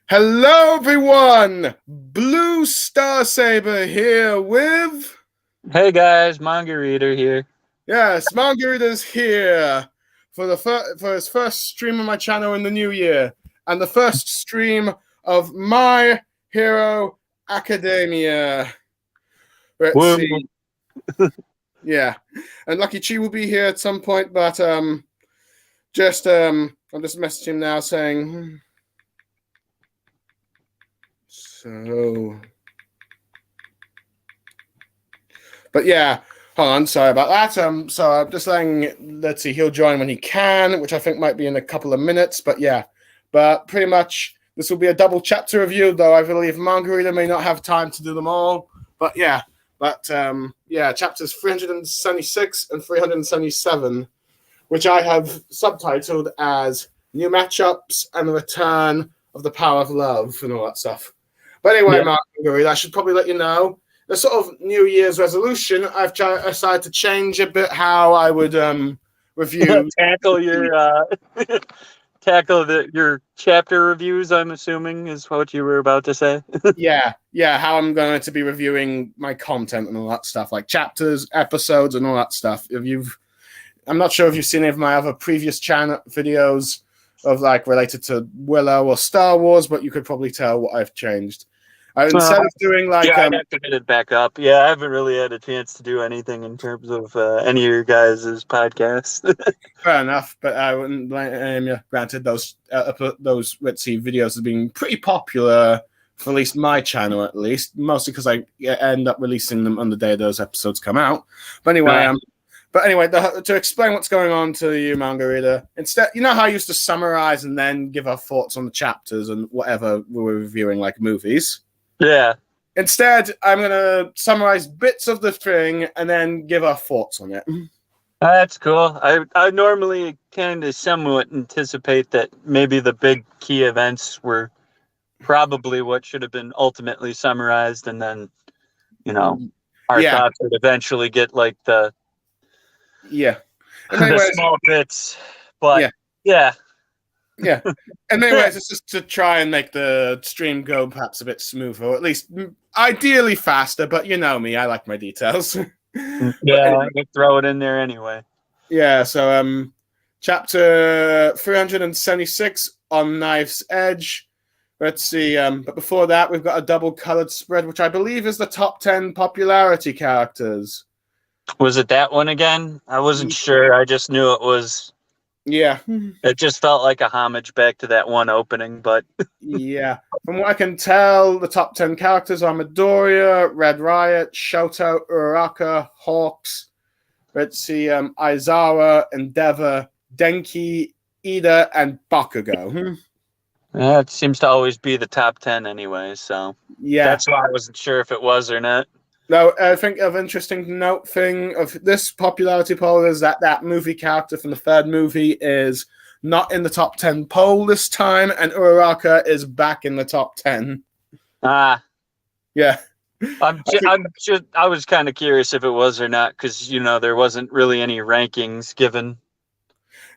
Hello, everyone! Blue Star Saber here with... Hey guys, Manga Reader here. Yes, Margarita's here for for his first stream on my channel in the new year, and the first stream of My Hero Academia. Let's Woo. see. Yeah, and Luckychi will be here at some point, but I'm just messaging him now saying... So... But yeah, hold on, sorry about that. So I'm just saying, let's see, he'll join when he can, which I think might be in a couple of minutes. But yeah, but pretty much this will be a double chapter review, though I believe Margarita may not have time to do them all. But yeah, chapters 376 and 377, which I have subtitled as New Matchups and the Return of the Power of Love and all that stuff. But anyway, yeah. Margarita, I should probably let you know. The sort of New Year's resolution, I've decided to change a bit how I would review. tackle your chapter reviews, I'm assuming, is what you were about to say. yeah, how I'm going to be reviewing my content and all that stuff, like chapters, episodes, and all that stuff. I'm not sure if you've seen any of my other previous channel videos of like related to Willow or Star Wars, but you could probably tell what I've changed. Instead of doing like... Yeah, I'd have to hit it back up. Yeah, I haven't really had a chance to do anything in terms of any of your guys' podcasts. Fair enough, but I wouldn't blame you. Granted, those let's see, videos have been pretty popular for at least my channel, at least, mostly because I end up releasing them on the day those episodes come out. But anyway, to explain what's going on to you, Manga Reader, instead, you know how I used to summarize and then give our thoughts on the chapters and whatever we were reviewing, like movies? Yeah. Instead, I'm going to summarize bits of the thing and then give our thoughts on it. That's cool. I normally kind of somewhat anticipate that maybe the big key events were probably what should have been ultimately summarized, and then, our thoughts would eventually get like the small bits. But yeah. And anyways, it's just to try and make the stream go perhaps a bit smoother, or at least ideally faster, but you know me, I like my details. Yeah, I could throw it in there anyway. Yeah, so chapter 376 on Knife's Edge. Let's see, but before that, we've got a double colored spread, which I believe is the top 10 popularity characters. Was it that one again? I wasn't sure. I just knew it was... Yeah. It just felt like a homage back to that one opening, but... Yeah. From what I can tell, the top 10 characters are Midoriya, Red Riot, Shoto, Uraraka, Hawks, let's see, Aizawa, Endeavor, Denki, Ida, and Bakugo. Yeah, it seems to always be the top 10 anyway, so... Yeah. That's why I wasn't sure if it was or not. No, I think of interesting note thing of this popularity poll is that movie character from the third movie is not in the top 10 poll this time, and Uraraka is back in the top 10. Ah. Yeah. I was kind of curious if it was or not, because, there wasn't really any rankings given.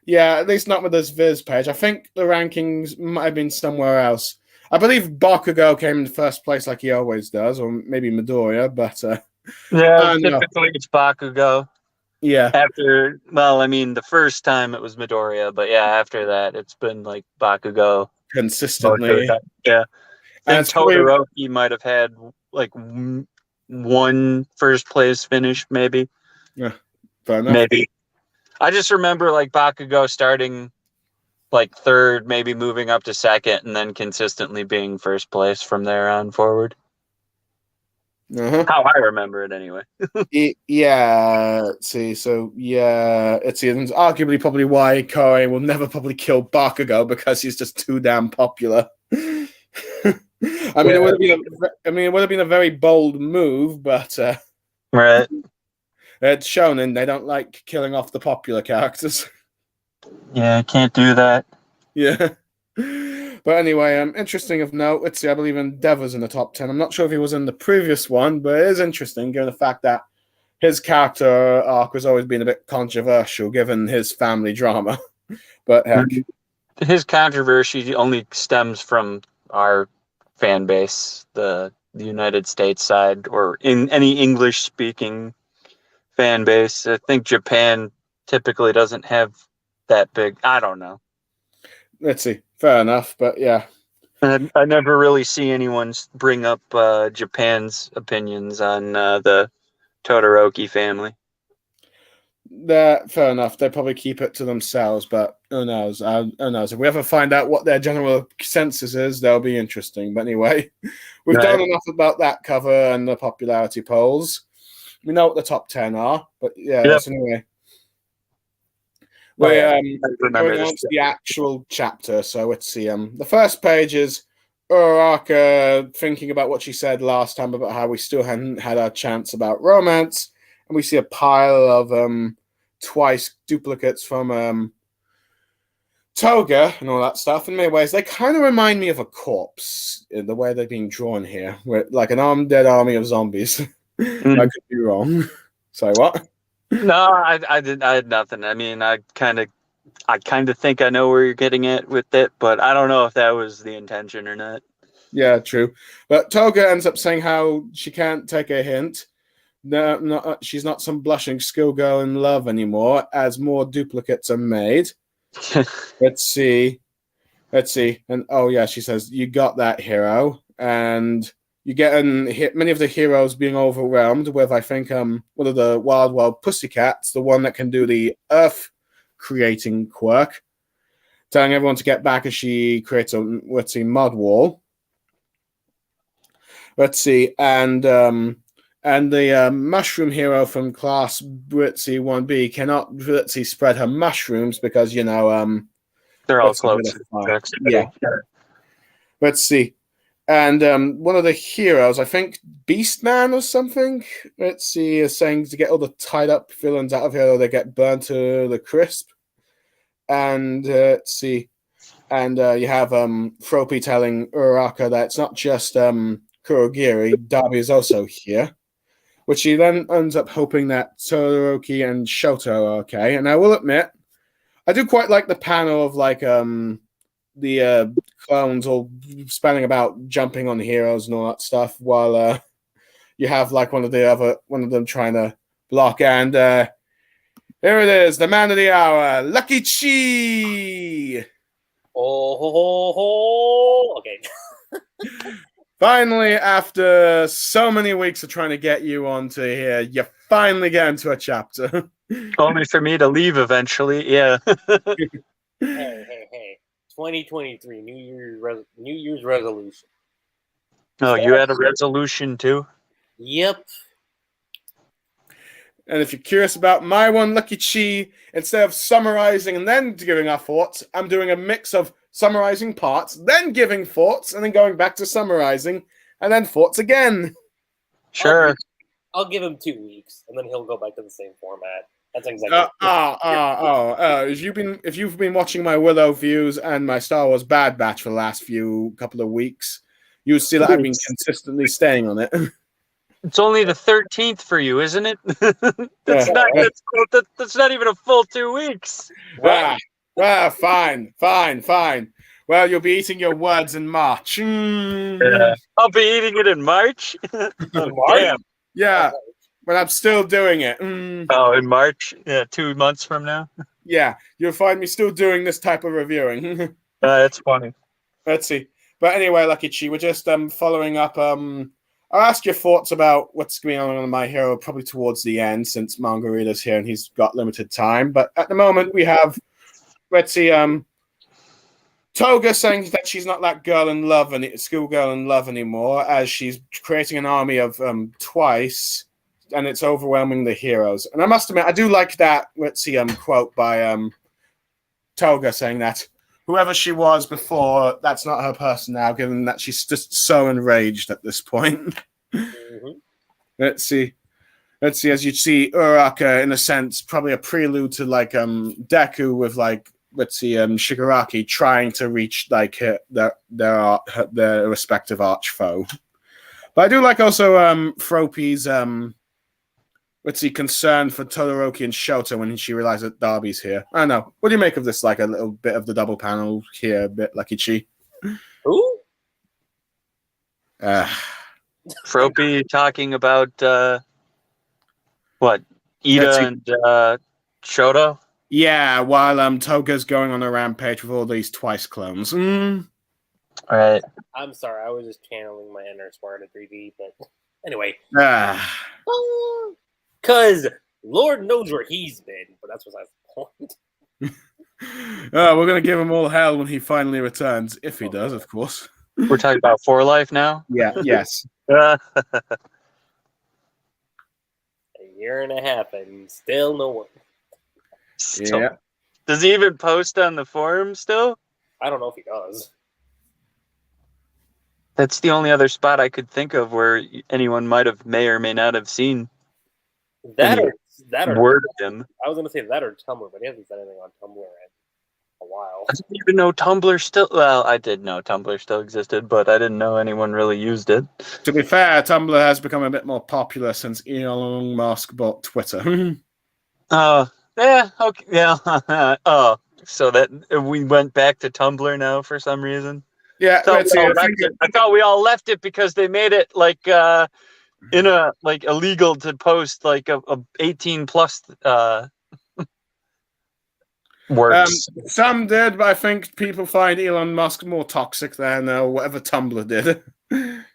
Yeah, at least not with this Viz page. I think the rankings might have been somewhere else. I believe Bakugo came in first place like he always does, or maybe Midoriya, but... typically it's Bakugo. Yeah. The first time it was Midoriya, but yeah, after that, it's been like Bakugo. Consistently. Yeah. And Todoroki might have had like one first place finish, maybe. Yeah, fair enough. Maybe. I just remember like Bakugo starting... like third, maybe moving up to second, and then consistently being first place from there on forward. How I remember it anyway. Yeah, let's see. So, it's arguably probably why Koei will never probably kill Bakugo, because he's just too damn popular. It would have been a very bold move, but right. It's shonen, they don't like killing off the popular characters. Yeah, can't do that. Yeah. But anyway, interesting of note, let's see, I believe Endeavor's in the top 10. I'm not sure if he was in the previous one, but it is interesting given the fact that his character arc has always been a bit controversial given his family drama. But heck. His controversy only stems from our fan base, the United States side, or in any English speaking fan base. I think Japan typically doesn't have that big. I don't know. Let's see. Fair enough, but yeah. I never really see anyone bring up Japan's opinions on the Todoroki family. Fair enough. They probably keep it to themselves, but who knows? Who knows? If we ever find out what their general consensus is, that'll be interesting. But anyway, we've done enough about that cover and the popularity polls. We know what the top 10 are, but yeah. So anyway, we're going on to the actual chapter. So let's see. The first page is Uraraka thinking about what she said last time about how we still hadn't had our chance about romance, and we see a pile of twice duplicates from Toga and all that stuff. In many ways, they kind of remind me of a corpse in the way they're being drawn here, like an dead army of zombies. I could be wrong. Sorry, what? No, I had nothing. I mean, I kind of think I know where you're getting at with it, but I don't know if that was the intention or not. Yeah, true. But Toga ends up saying how she can't take a hint. No, she's not some blushing schoolgirl in love anymore, as more duplicates are made. Let's see. And oh yeah, she says, you got that, hero. And you get many of the heroes being overwhelmed with, I think, one of the Wild Pussycats, the one that can do the earth creating quirk, telling everyone to get back as she creates a, mud wall. Let's see. And the mushroom hero from class Britzy 1B cannot spread her mushrooms because, they're all close. Yeah. Let's see. And one of the heroes, I think Beastman or something, let's see, is saying to get all the tied up villains out of here or they get burnt to the crisp. And let's see. And you have Froppy telling Uraraka that it's not just Kurogiri, Darby is also here. Which he then ends up hoping that Todoroki and Shoto are okay. And I will admit, I do quite like the panel of the clones all spanning about jumping on heroes and all that stuff, while you have like one of them trying to block. And here it is, the man of the hour, Luckychi. Okay. Finally, after so many weeks of trying to get you onto here, you finally get into a chapter. Only for me to leave eventually, yeah. Hey. 2023, New Year's resolution. Oh, you had a resolution too? Yep. And if you're curious about my one, Luckychi, instead of summarizing and then giving our thoughts, I'm doing a mix of summarizing parts, then giving thoughts, and then going back to summarizing, and then thoughts again. Sure. I'll give him 2 weeks, and then he'll go back to the same format. That's exactly. If you've been watching my Willow views and my Star Wars Bad Batch for the last couple of weeks, you see that I've been consistently staying on it. It's only the 13th for you, isn't it? That's not even a full 2 weeks. Fine. Well, you'll be eating your words in March. Yeah. I'll be eating it in March. Damn. Yeah, but I'm still doing it. Oh, in March? Yeah, 2 months from now? Yeah, you'll find me still doing this type of reviewing. That's funny. Let's see. But anyway, Luckychi, we're just following up. I'll ask your thoughts about what's going on My Hero probably towards the end, since Managareader's here and he's got limited time. But at the moment, we have, let's see, Toga saying that she's not that schoolgirl in love anymore, as she's creating an army of twice, and it's overwhelming the heroes. And I must admit, I do like that, let's see, quote by Toga saying that whoever she was before, that's not her person now, given that she's just so enraged at this point. Mm-hmm. Let's see, as you see, Uraraka, in a sense, probably a prelude to like Deku with like, let's see, Shigaraki trying to reach like their respective arch foe. But I do like also Froppy's let's see, concern for Todoroki and Shoto when she realizes that Darby's here. I don't know. What do you make of this? Like a little bit of the double panel here, a bit Luckychi. Who? Froppy talking about what? Ida and Shoto? Yeah, while Toga's going on a rampage with all these Twice clones. All right. I'm sorry, I was just channeling my inner Sparta 3D, but anyway. Because Lord knows where he's been, but that's besides the point. We're going to give him all hell when he finally returns, if he does, of course. We're talking about 4 Life now? Yeah, yes. A year and a half and still no one. Yeah. Does he even post on the forum still? I don't know if he does. That's the only other spot I could think of where anyone may or may not have seen That or word of him. I was going to say that or Tumblr, but he hasn't said anything on Tumblr in a while. I didn't even know Tumblr still... Well, I did know Tumblr still existed, but I didn't know anyone really used it. To be fair, Tumblr has become a bit more popular since Elon Musk bought Twitter. Yeah, okay, yeah. Oh, so that we went back to Tumblr now for some reason? Yeah, I thought we all left it because they made it illegal to post like a 18 plus works. Some did, but I think people find Elon Musk more toxic than whatever Tumblr did.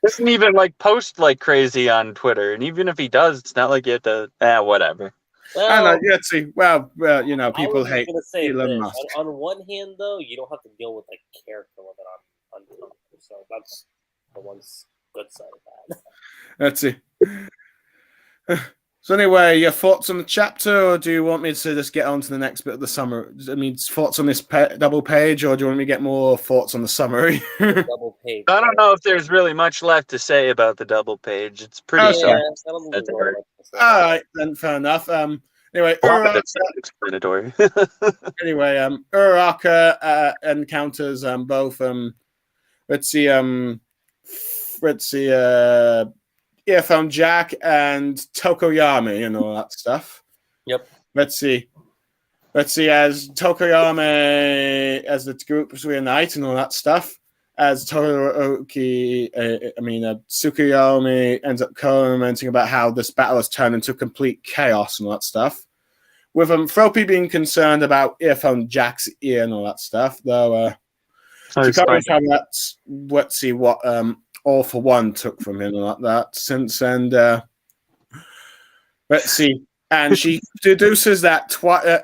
Doesn't even post like crazy on Twitter, and even if he does, it's not like you have to. Whatever. Well, I know. Yeah, see, people hate Elon Musk. On one hand, though, you don't have to deal with character limit on Tumblr, so that's the one good side of that. Let's see. So anyway, your thoughts on the chapter, or do you want me to just get on to the next bit of the summary? I mean, thoughts on this double page, or do you want me to get more thoughts on the summary? Double page. I don't know if there's really much left to say about the double page. It's pretty self-explanatory. All right, then fair enough. Anyway, explanatory. Anyway, Uraraka encounters both Earphone Jack and Tokoyami and all that stuff. Yep. Let's see, as Tokoyami, as the groups reunite and all that stuff, as Tsukuyomi ends up commenting about how this battle has turned into complete chaos and all that stuff. With Froppy being concerned about Earphone Jack's ear and all that stuff, though she comments how that's let's see what All for One took from him and like that since, and let's see. And she deduces that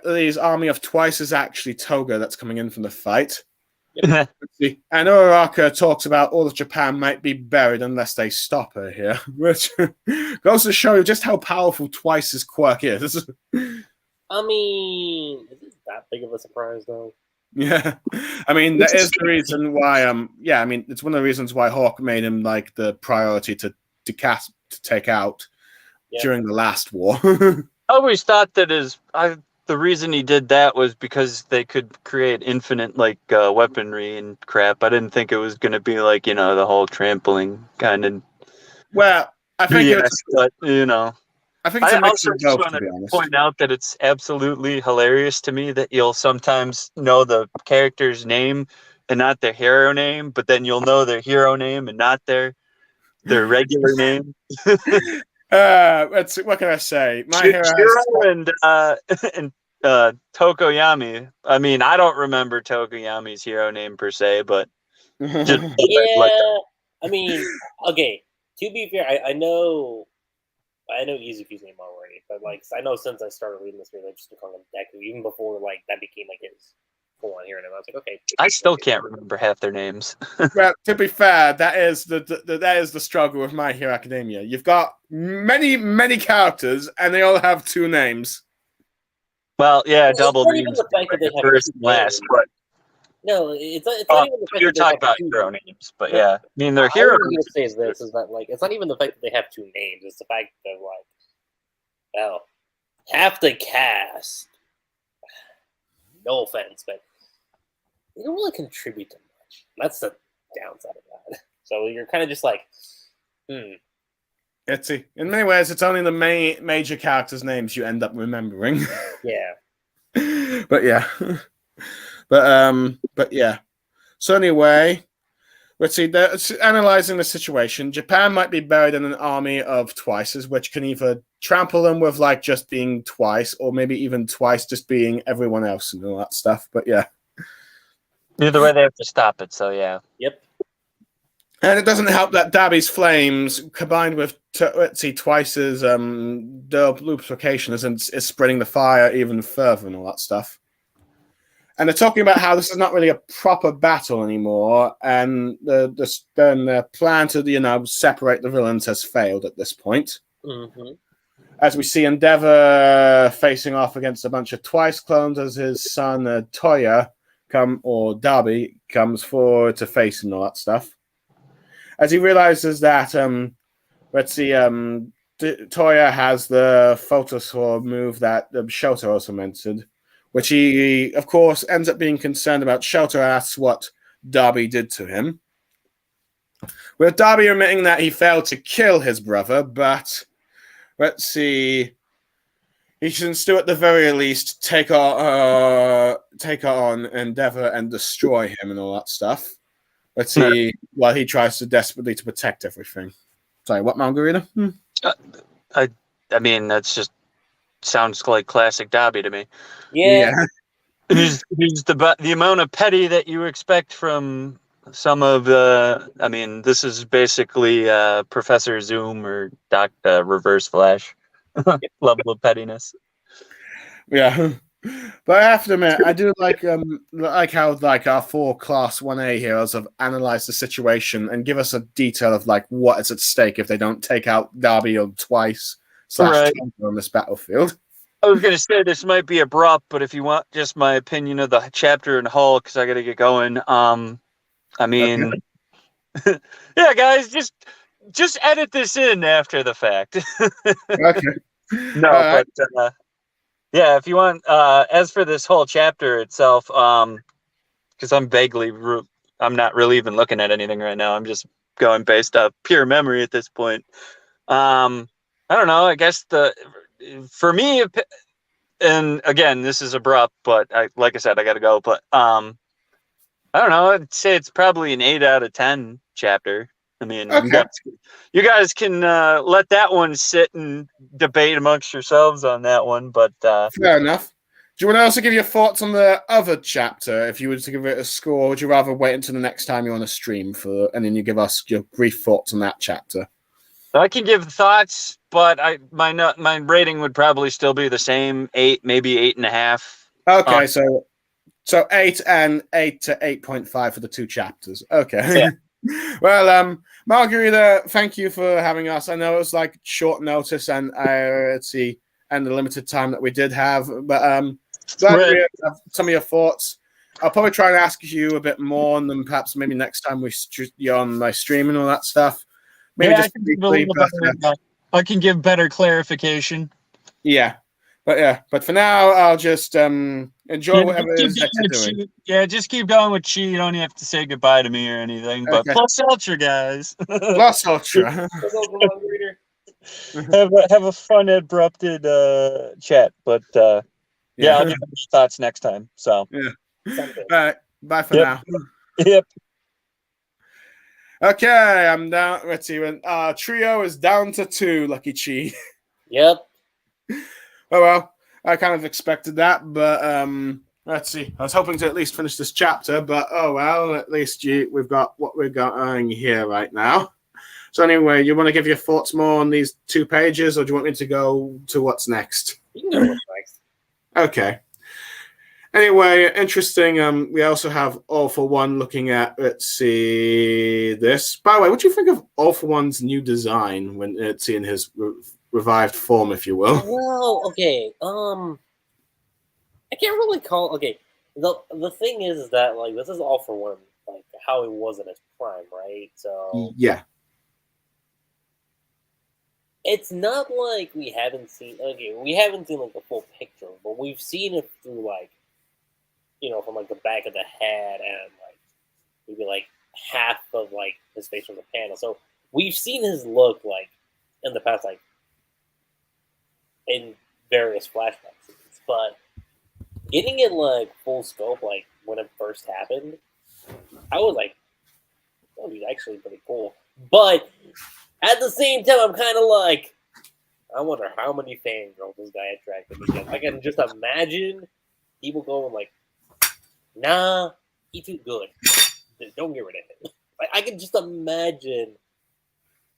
his army of Twice is actually Toga that's coming in from the fight. And Uraraka talks about all of Japan might be buried unless they stop her here, which goes to show you just how powerful Twice's quirk is. I mean, is it that big of a surprise, though? Yeah, I mean that is the reason why. It's one of the reasons why Hawk made him the priority to take out during the last war. I always thought that the reason he did that was because they could create infinite weaponry and crap. I didn't think it was going to be the whole trampling kind of. Well, I think I think it's a mix of both, just want to point out that it's absolutely hilarious to me that you'll sometimes know the character's name and not their hero name, but then you'll know their hero name and not their regular name. Let's see, what can I say? My hero and Tokoyami. I mean, I don't remember Tokoyami's hero name per se, but just I mean, okay. To be fair, I know Izuku's name already, but I know since I started reading this, I just calling him Deku, even before that became his full-on hero name. I was like, okay. I still can't remember half their names. Well, to be fair, that is the struggle with My Hero Academia. You've got many characters, and they all have two names. Well, yeah, double names. First and last, but no, it's not even the fact you're talking about hero names, but yeah, I mean their hero. What I'm going to say is this: is that it's not even the fact that they have two names; it's the fact that half the cast. No offense, but they don't really contribute to much. That's the downside of that. So you're kind of just Let's see. In many ways, it's only the major characters' names you end up remembering. Yeah. But yeah. But yeah. So anyway, let's see, they're analyzing the situation. Japan might be buried in an army of twices, which can either trample them with like just being twice, or maybe even twice just being everyone else and all that stuff. But yeah. Either way, they have to stop it. So yeah. Yep. And it doesn't help that Dabi's flames, combined with let's see, Twice's lubrication, is spreading the fire even further and all that stuff. And they're talking about how this is not really a proper battle anymore, and the plan to separate the villains has failed at this point. Mm-hmm. As we see Endeavor facing off against a bunch of Twice clones, as his son Toya Dabi comes forward to face and all that stuff. As he realizes that, let's see, Toya has the Photosaur move that Shelter also mentioned, which he, of course, ends up being concerned about. Shelter asks what Dabi did to him, with Dabi admitting that he failed to kill his brother, but let's see, he should still, at the very least, take on Endeavor and destroy him and all that stuff. Let's see, while he tries to desperately to protect everything. Sorry, what, Margarita? I mean, that's just sounds like classic Dabi to me. Yeah. He's the amount of petty that you expect from some of the. I mean, this is basically Professor Zoom or Reverse Flash level of pettiness. Yeah. But I have to admit, I do like how like our 4 Class 1A heroes have analyzed the situation and give us a detail of like what is at stake if they don't take out Dabi or Twice / Right. on this battlefield. I was gonna say this might be abrupt, but if you want just my opinion of the chapter and whole, because I gotta get going. I mean, Okay. yeah, guys, just edit this in after the fact. Okay. No, but. Yeah, if you want, as for this whole chapter itself, because I'm not really even looking at anything right now. I'm just going based off pure memory at this point. I don't know. I guess for me, and again, this is abrupt, but like I said, I got to go. But I don't know. I'd say it's probably an 8 out of 10 chapter. I mean, Okay. you guys can let that one sit and debate amongst yourselves on that one. But Fair enough. Do you want to also give your thoughts on the other chapter? If you were to give it a score, or would you rather wait until the next time you're on a stream and then you give us your brief thoughts on that chapter? I can give thoughts, but my rating would probably still be the same, 8, maybe 8.5. Okay, so 8 and 8 to 8.5 for the 2 chapters. Okay. Yeah. Well, Margarita, thank you for having us. I know it was like short notice and the limited time that we did have, but glad we have some of your thoughts. I'll probably try and ask you a bit more, and then perhaps maybe next time you're on my stream and all that stuff. Maybe just briefly, I can give better clarification. Yeah. But for now, I'll just enjoy whatever it is that you're doing. Yeah, just keep going with Chi. You don't have to say goodbye to me or anything. But Okay. plus Ultra, guys. Plus Ultra. have a fun abrupted chat. But yeah, I'll give you thoughts next time. So yeah. All right. Bye for now. Yep. Okay, I'm down. Let's see. Trio is down to 2. Luckychi. Yep. Oh well, I kind of expected that, but let's see. I was hoping to at least finish this chapter, but oh well. At least we've got what we're going here right now. So anyway, you want to give your thoughts more on these 2 pages, or do you want me to go to what's next? You can go what's next. Okay. Anyway, interesting. We also have All for One looking at, let's see, this. By the way, what do you think of All for One's new design when it's in his revived form, if you will? Well, okay. I can't really call. Okay, the thing is that like this is All for One, like how it was in its prime, right? So yeah, it's not like we haven't seen. Okay, we haven't seen like the full picture, but we've seen it through like, from like the back of the head and like maybe like half of like his face from the panel. So we've seen his look like in the past, like in various flashback scenes, but getting it like full scope, like when it first happened, I was like, would be actually pretty cool. But at the same time, I'm kind of like, I wonder how many fangirls this guy attracted because I can just imagine people going like, nah, he too good. Don't get rid of him. I can just imagine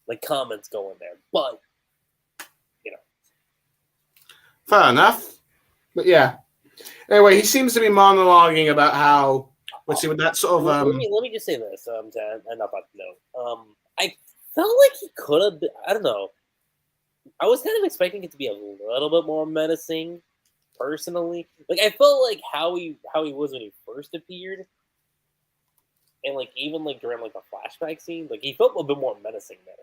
like comments going there. But, you know. Fair enough. But yeah. Anyway, he seems to be monologuing about how, let's see, with that sort of... Let me just say this, to end up on the note. I felt like he could have been, I don't know. I was kind of expecting it to be a little bit more menacing, personally. Like, I felt like how he was when he first appeared. And, like, even, like, during, like, the flashback scene, like, he felt a bit more menacing there.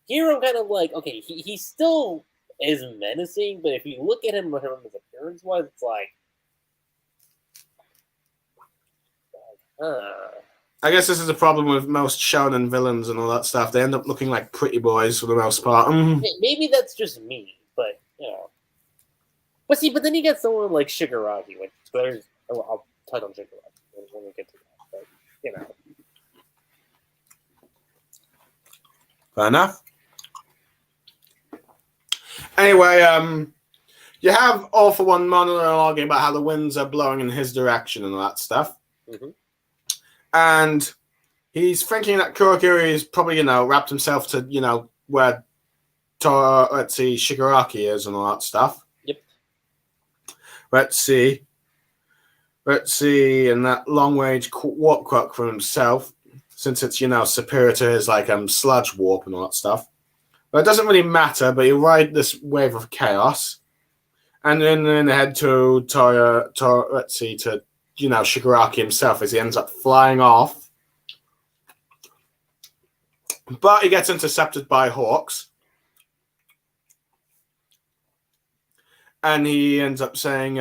Here, I'm kind of like, okay, he still is menacing, but if you look at him his appearance-wise, it's like, I guess this is a problem with most shonen villains and all that stuff. They end up looking like pretty boys for the most part. Maybe that's just me, but, you know. But see, but then you get someone like Shigaraki, which there's... I'll touch on Shigaraki when we get to that, but, you know. Fair enough. Anyway, you have All For One monologuing about how the winds are blowing in his direction and all that stuff. Mm-hmm. And he's thinking that Kurogiri's probably, wrapped himself to, where Shigaraki is and all that stuff. Yep. Let's see, and that long-range warp clock for himself, since it's, superior to his, sludge warp and all that stuff. But it doesn't really matter, but he'll ride this wave of chaos. And then head to Shigaraki himself as he ends up flying off. But he gets intercepted by Hawks. And he ends up saying,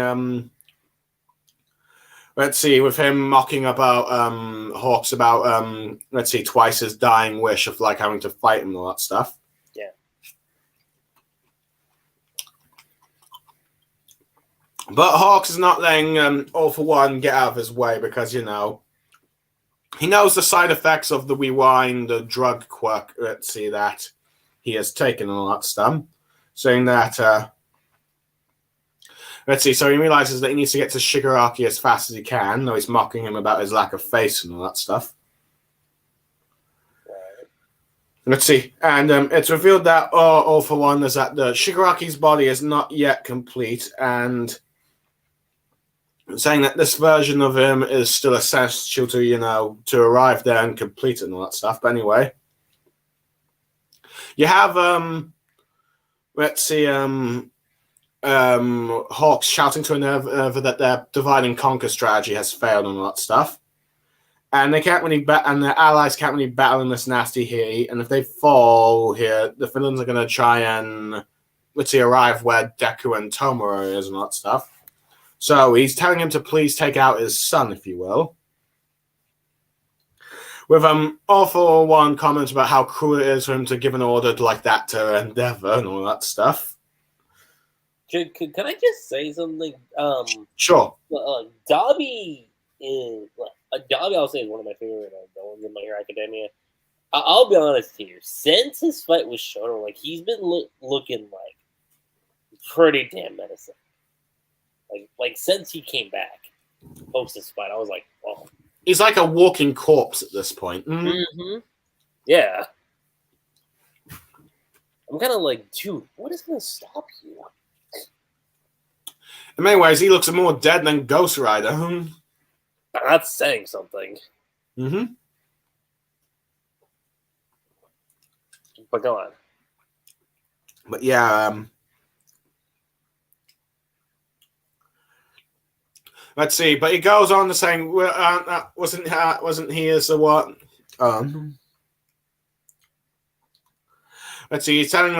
with him mocking about Hawks about, twice his dying wish of, having to fight him and all that stuff. Yeah. But Hawks is not letting All For One get out of his way because, he knows the side effects of the rewind, the drug quirk, that he has taken and all that stuff. Saying that, so he realizes that he needs to get to Shigaraki as fast as he can, though he's mocking him about his lack of face and all that stuff. And it's revealed that All For One is that the Shigaraki's body is not yet complete, and saying that this version of him is still essential to, to arrive there and complete it and all that stuff. But anyway, you have, Hawks shouting to Minerva that their divide and conquer strategy has failed and all that stuff. And they can't really and their allies can't really battle in this nasty heat. And if they fall here, the villains are going to try and, arrive where Deku and Tomura is and all that stuff. So he's telling him to please take out his son, if you will. With All For One comments about how cruel it is for him to give an order like that to Endeavor and all that stuff. Can I just say something? Sure. Dobby is Dobby. I'll say is one of my favorite villains in My Hero Academia. I'll be honest here. Since his fight with Shoto, he's been looking pretty damn menacing. Like since he came back post this fight, I was like, oh. He's like a walking corpse at this point. Mm-hmm. Yeah. I'm kind of like, dude, what is going to stop you? In many ways, he looks more dead than Ghost Rider. That's saying something. Mm-hmm. But go on. But yeah, let's see. But he goes on to saying, wasn't he as a what? Let's see. He's telling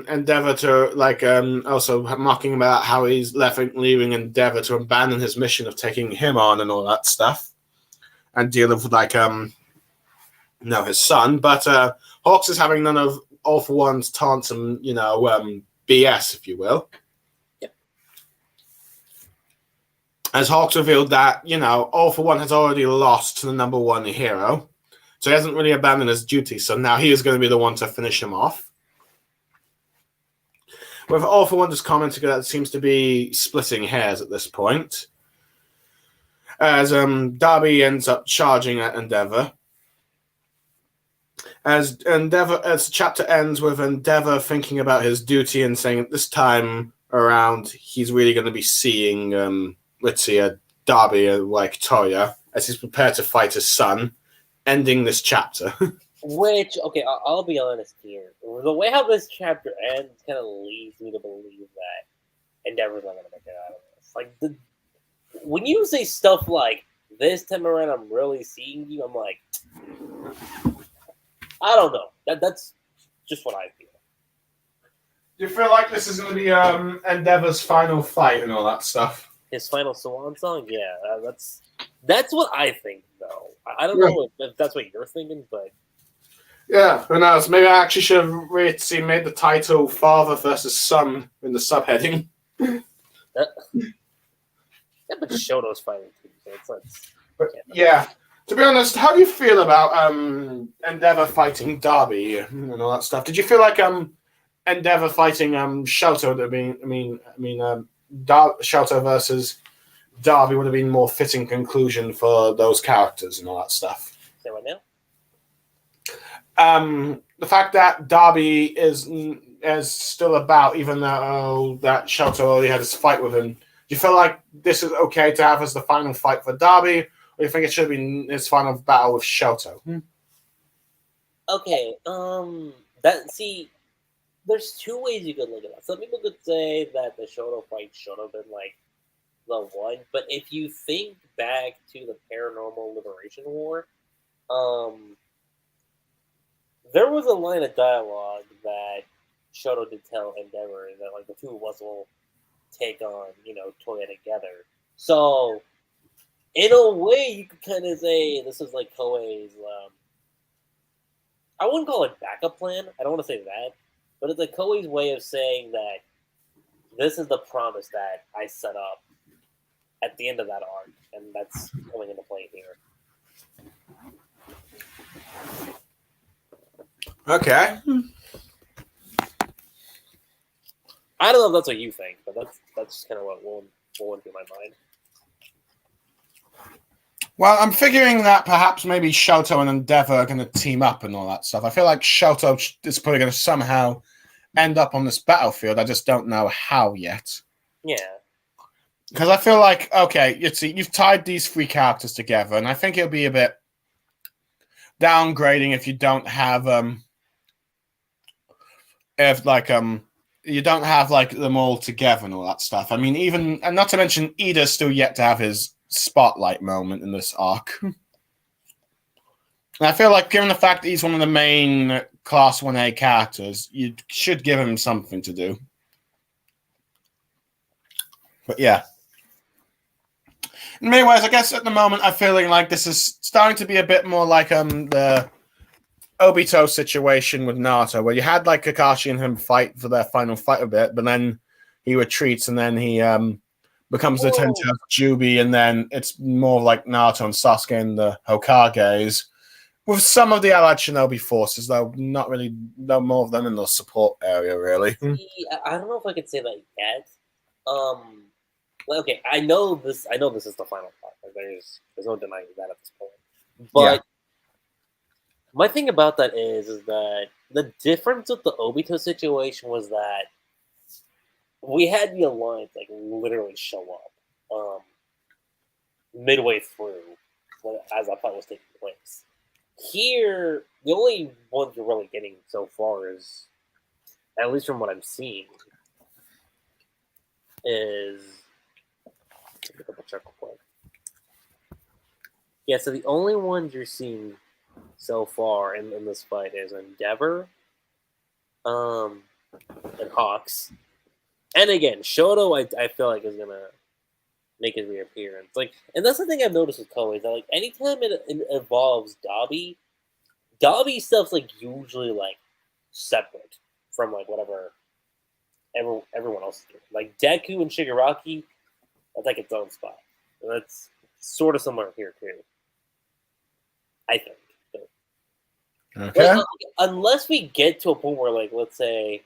Endeavor to also mocking about how he's leaving Endeavor to abandon his mission of taking him on and all that stuff, and dealing with his son. But Hawks is having none of All For One's taunts and BS, if you will. Yep. As Hawks revealed that All For One has already lost to the number one hero, So he hasn't really abandoned his duty. So now he is going to be the one to finish him off. With All for One just commenting that it seems to be splitting hairs at this point. As Darby ends up charging at Endeavor. As the chapter ends with Endeavor thinking about his duty and saying at this time around he's really going to be seeing Darby like Toya as he's prepared to fight his son, ending this chapter. Which, okay, I'll be honest here. The way how this chapter ends kind of leads me to believe that Endeavor's not going to make it out of this. Like, when you say stuff like, this time around I'm really seeing you, I'm like, I don't know. That's just what I feel. Do you feel like this is going to be Endeavor's final fight and all that stuff? His final swan song? Yeah, that's what I think, though. I don't know if that's what you're thinking, but... Yeah, who knows? Maybe I actually should have made the title Father versus Son in the subheading. Yeah, but Shoto's fighting too, so it's yeah. To be honest, how do you feel about Endeavor fighting Darby and all that stuff? Did you feel like Endeavor fighting Shoto would have been? Shoto versus Darby would have been more fitting conclusion for those characters and all that stuff. Say what now? The fact that Darby is still about, even though that Shoto already had his fight with him. Do you feel like this is okay to have as the final fight for Darby, or do you think it should have been his final battle with Shoto? Okay, there's two ways you could look at that. Some people could say that the Shoto fight should have been like the one, but if you think back to the Paranormal Liberation War, there was a line of dialogue that Shoto did tell Endeavor that like the two of us will take on, Toya together. So, in a way, you could kind of say this is like Powe's. I wouldn't call it backup plan. I don't want to say that, but it's like Koei's way of saying that this is the promise that I set up at the end of that arc, and that's coming into play here. Okay. I don't know if that's what you think, but that's kind of what went through my mind. Well, I'm figuring that perhaps maybe Shoto and Endeavor are going to team up and all that stuff. I feel like Shoto is probably going to somehow end up on this battlefield. I just don't know how yet. Yeah. Because I feel like, okay, you've tied these three characters together, and I think it'll be a bit downgrading if you don't have you don't have like them all together and all that stuff. I mean, and not to mention Ida's still yet to have his spotlight moment in this arc. And I feel like given the fact that he's one of the main Class 1A characters, you should give him something to do. But yeah. In many ways, I guess at the moment I'm feeling like this is starting to be a bit more like the Obito situation with Naruto, where you had like Kakashi and him fight for their final fight a bit, but then he retreats and then he becomes the Tensei of Jubi, and then it's more like Naruto and Sasuke and the Hokages, with some of the allied shinobi forces, though not really, no more of them in the support area, really. See, I don't know if I could say that yet. Okay, I know this is the final part. Like, there's no denying that at this point. But my thing about that is that the difference with the Obito situation was that we had the Alliance like literally show up midway through as that fight was taking place. Here, the only ones you're really getting so far is, at least from what I'm seeing, is double check real quick. Yeah, so the only ones you're seeing so far in this fight is Endeavor, and Hawks. And again, Shoto, I feel like is gonna make his reappearance. Like, and that's the thing I've noticed with Koei, that like anytime it involves Dabi stuff's like usually like separate from like whatever everyone else is doing. Like Deku and Shigaraki, that's like its own spot. And that's sort of similar here too, I think. Okay. Like, unless we get to a point where, like, let's say,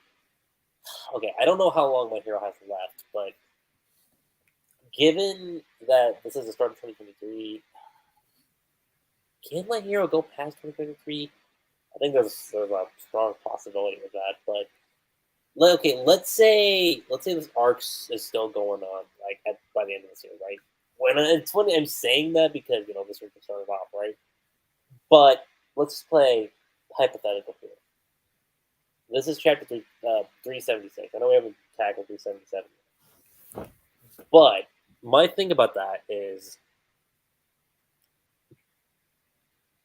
okay, I don't know how long My Hero has left, but given that this is the start of 2023, can My Hero go past 2023? I think there's a strong possibility with that, but okay, let's say this arc is still going on, like by the end of this year, right? It's funny I'm saying that because this week started off, right? But let's play hypothetical here. This is chapter 376. I know we haven't tackled 377, but my thing about that is,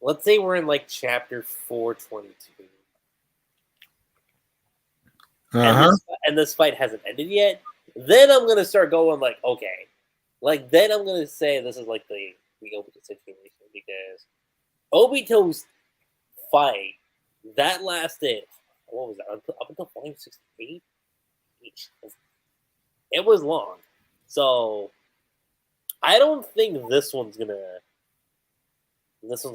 let's say we're in like chapter 422. And this fight hasn't ended yet. Then I'm gonna start going like, okay, like then I'm gonna say this is like the Obito situation, because Obito's fight that lasted, what was that, up until 568? It was long, so I don't think this one's gonna last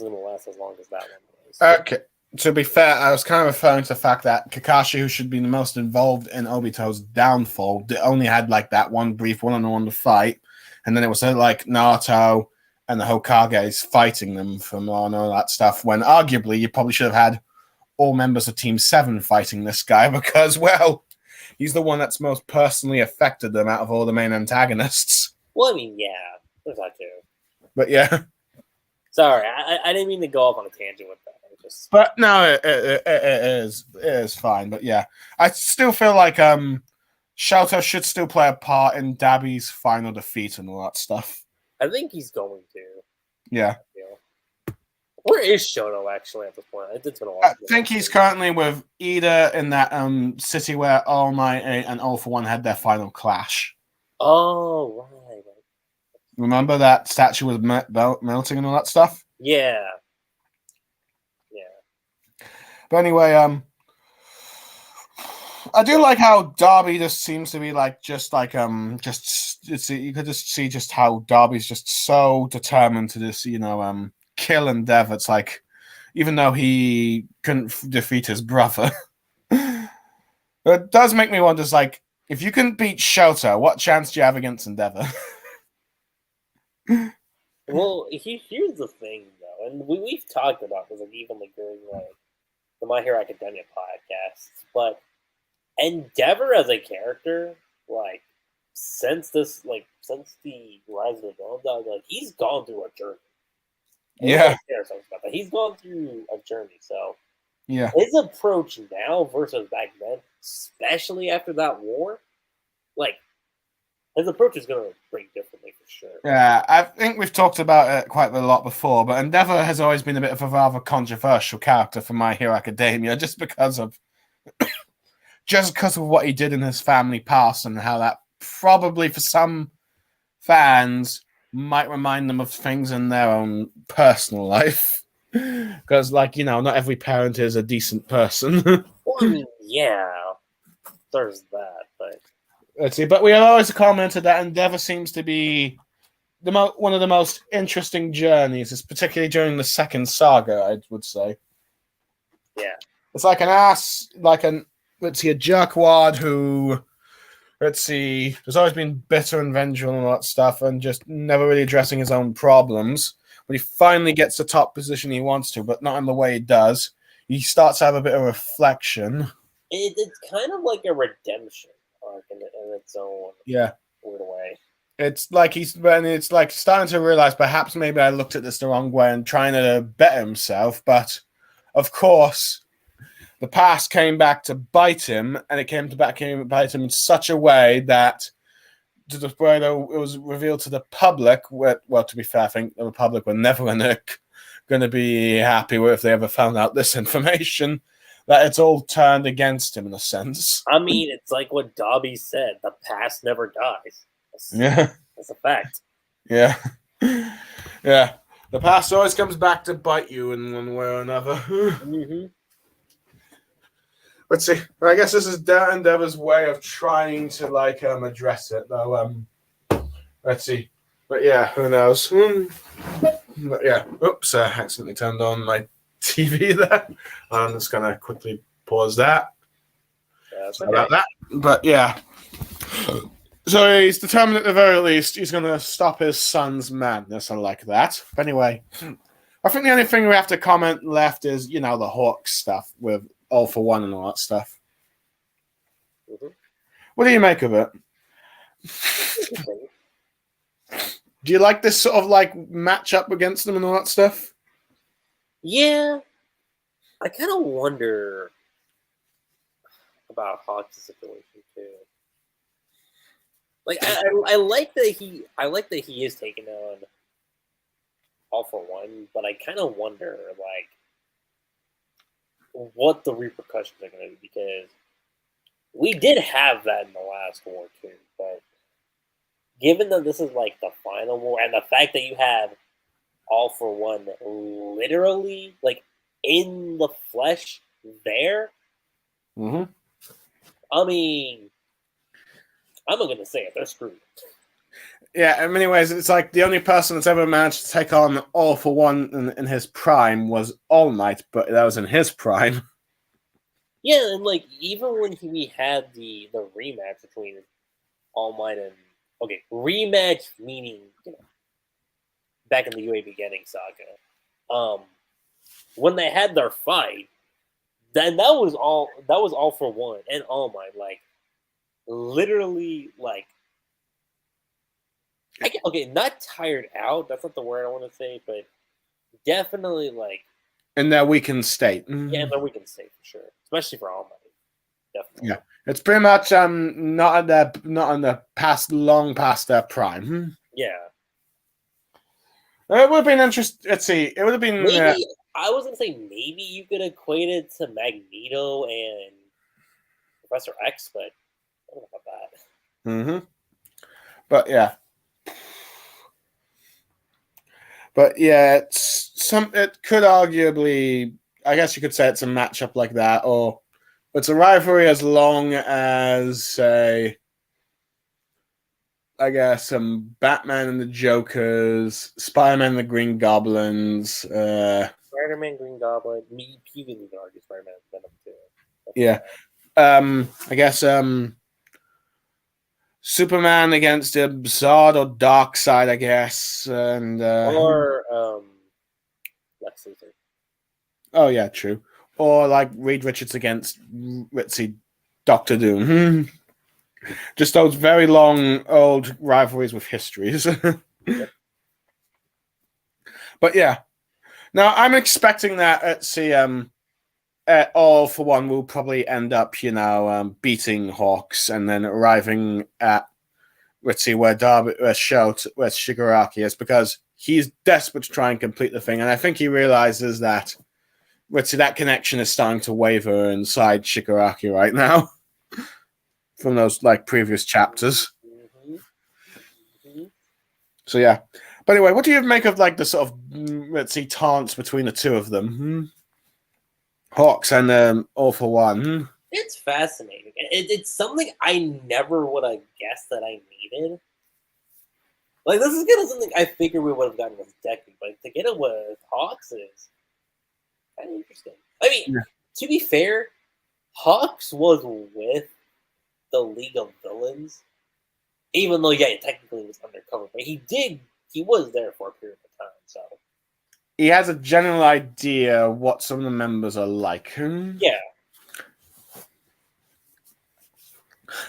as long as that one was. Okay. To be fair, I was kind of referring to the fact that Kakashi, who should be the most involved in Obito's downfall, only had like that one brief one-on-one fight, and then it was like Naruto and the Hokages fighting them from all that stuff, when arguably you probably should have had all members of Team 7 fighting this guy, because, well, he's the one that's most personally affected them out of all the main antagonists. Well, I mean, yeah, there's that too. But yeah. Sorry, I didn't mean to go off on a tangent with that. But no, it is fine. But yeah, I still feel like Shoto should still play a part in Dabi's final defeat and all that stuff. I think he's going to. Yeah. Where is Shoto actually at this point? It's been a while. I think he's currently with Ida in that city where All Might and All For One had their final clash. Oh, right. Remember that statue was melting and all that stuff? Yeah. But anyway, I do like how Darby just seems to be like you could just see just how Darby's just so determined to just kill Endeavor. It's like, even though he couldn't defeat his brother, it does make me wonder. It's like, if you can beat Shoto, what chance do you have against Endeavor? Well, here's the thing though, and we've talked about this, like even like during like the My Hero Academia podcasts, but Endeavor as a character, like since the Rise of the Villain Dog, like he's gone through a journey. Yeah, he's gone through a journey. So yeah, his approach now versus back then, especially after that war, like his approach is going to break differently for sure. Yeah, I think we've talked about it quite a lot before, but Endeavor has always been a bit of a rather controversial character for My Hero Academia, just because of what he did in his family past, and how that probably for some fans might remind them of things in their own personal life. Because, like, not every parent is a decent person. Well, I mean, yeah, there's that, but let's see. But we have always commented that Endeavor seems to be one of the most interesting journeys, is particularly during the second saga, I would say. Yeah. It's like a jerkwad who, has always been bitter and vengeful and all that stuff, and just never really addressing his own problems. When he finally gets the top position he wants to, but not in the way he does, he starts to have a bit of reflection. It's kind of like a redemption arc in its own weird way. It's like starting to realize perhaps maybe I looked at this the wrong way and trying to better himself, but of course the past came back to bite him, and it came to bite him in such a way that to the point it was revealed to the public. Well, to be fair, I think the public were never going to be happy if they ever found out this information, that it's all turned against him in a sense. I mean, it's like what Dobby said: the past never dies. That's a fact. Yeah. Yeah. The past always comes back to bite you in one way or another. Mm-hmm. Let's see. I guess this is Endeavor's way of trying to address it, though. Let's see. But yeah, who knows? But yeah. Oops, I accidentally turned on my TV there. I'm just gonna quickly pause that. Okay. About that. But yeah. So he's determined at the very least he's gonna stop his son's madness. I like that. But anyway, I think the only thing we have to comment left is, the Hawks stuff with All for One and all that stuff. Mm-hmm. What do you make of it? Do you like this sort of matchup against them and all that stuff? Yeah. I kind of wonder about Hawks' situation too. I like that he is taking on All for One, but I kind of wonder what the repercussions are going to be, because we did have that in the last war too. But given that this is the final war, and the fact that you have All for One literally in the flesh there, Mm-hmm. I mean, I'm not gonna say it. They're screwed. Yeah, in many ways, it's the only person that's ever managed to take on All for One in his prime was All Might, but that was in his prime. Yeah, and even when we had the rematch between All Might and rematch meaning back in the UA beginning saga, when they had their fight, then that was All for One and All Might literally not tired out. That's not the word I want to say, but definitely In their weakened state. yeah, they're weakened state for sure, especially for All Might. Definitely. Yeah, it's pretty much not in the long past their prime. Yeah. It would have been interesting. Let's see. It would have been Maybe I was gonna say maybe you could equate it to Magneto and Professor X, but I don't know about that. Mm-hmm. But yeah. It could arguably, I guess you could say it's a matchup like that, or it's a rivalry as long as, say, I guess Batman and the Jokers, Spider-Man and the Green Goblins, Spider-Man, Green Goblin, me, you can even argue Spider-Man and Venom too. yeah. I guess Superman against Zod or Darkseid, I guess, and Or Lex Luthor. oh yeah, true. Or Reed Richards against, let's see, Doctor Doom. Just those very long old rivalries with histories. Yep. But yeah. Now I'm expecting that All for One will probably end up, beating Hawks and then arriving at, let's see, where Shigaraki is, because he's desperate to try and complete the thing, and I think he realizes that, let's see, that connection is starting to waver inside Shigaraki right now from those previous chapters. Mm-hmm. Mm-hmm. So yeah. But anyway, what do you make of the sort of, let's see, taunts between the two of them? Hawks and All for One. It's fascinating. It's something I never would have guessed that I needed. This is kind of something I figured we would have gotten with Deku, but to get it with Hawks is kind of interesting. I mean, To be fair, Hawks was with the League of Villains, even though he technically was undercover, but he was there for a period of time, so he has a general idea what some of the members are like. Yeah.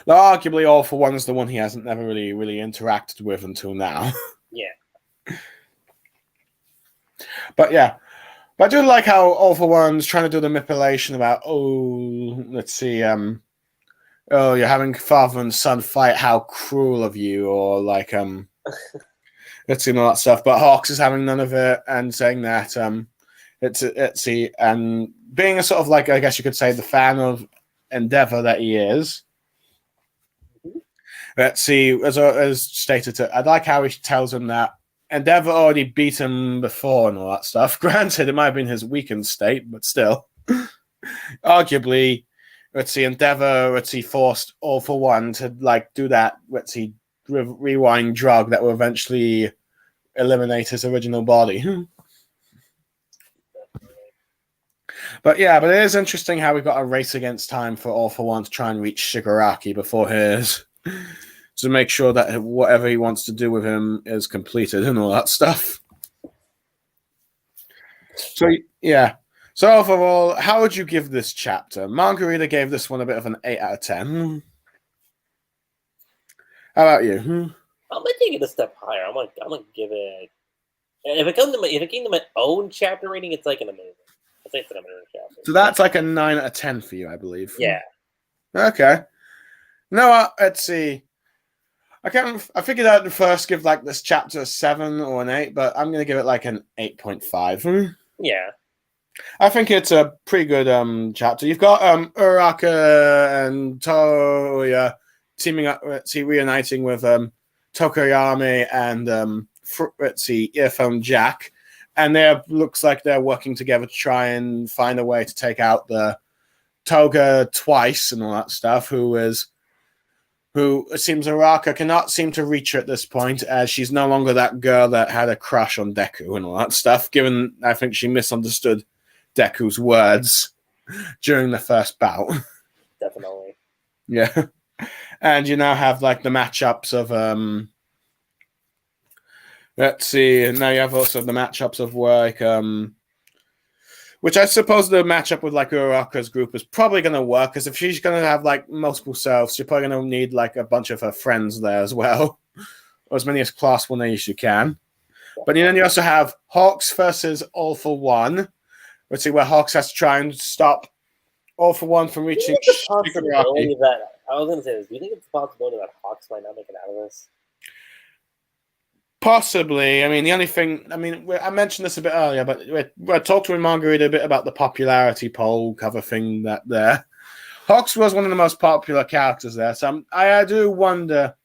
Now, arguably, All for One is the one he hasn't never really interacted with until now. Yeah. But yeah. But I do like how All for One's trying to do the manipulation about, let's see, you're having father and son fight, how cruel of you, or let's see, all that stuff. But Hawks is having none of it and saying that and being a sort of I guess you could say, the fan of Endeavor that he is. Let's see, as stated, I like how he tells him that Endeavor already beat him before and all that stuff. Granted, it might have been his weakened state, but still. Arguably, Endeavor, forced All for One to do that, rewind drug that will eventually eliminate his original body. But yeah, but it is interesting how we've got a race against time for All For One to try and reach Shigaraki before his, to make sure that whatever he wants to do with him is completed and all that stuff. So yeah. So overall, how would you give this chapter? Margarita gave this one a bit of an 8 out of 10. How about you? I'm gonna take it a step higher. I'm gonna give it. If it came to my own chapter rating, it's like an amazing. I'd say it's an amazing chapter. So that's like a 9 out of 10 for you, I believe. Yeah. Okay. No, let's see. I figured I'd first give like this chapter a 7 or an 8, but I'm gonna give it like an 8.5. Yeah. I think it's a pretty good chapter. You've got Uraraka and Toya teaming up, reuniting with Tokoyami and Earphone Jack, and they looks like they're working together to try and find a way to take out the Toga twice and all that stuff. Who it seems Uraraka cannot seem to reach her at this point, as she's no longer that girl that had a crush on Deku and all that stuff. Given I think she misunderstood Deku's words during the first bout. Definitely. Yeah. And you now have like the matchups of let's see, and now you have also the matchups of like which I suppose the matchup with like Uraraka's group is probably going to work, because if she's going to have like multiple selves, she's probably going to need like a bunch of her friends there as well, or as many as Class 1A as you can. But then you also have Hawks versus All For One. Let's see, where Hawks has to try and stop All For One from reaching Shigaraki. I was going to say this. Do you think it's a possibility that Hawks might not make it out of this? Possibly. I mean, the only thing, I mentioned this a bit earlier, but we talked with Margarita a bit about the popularity poll cover thing that there. Hawks was one of the most popular characters there, so I do wonder.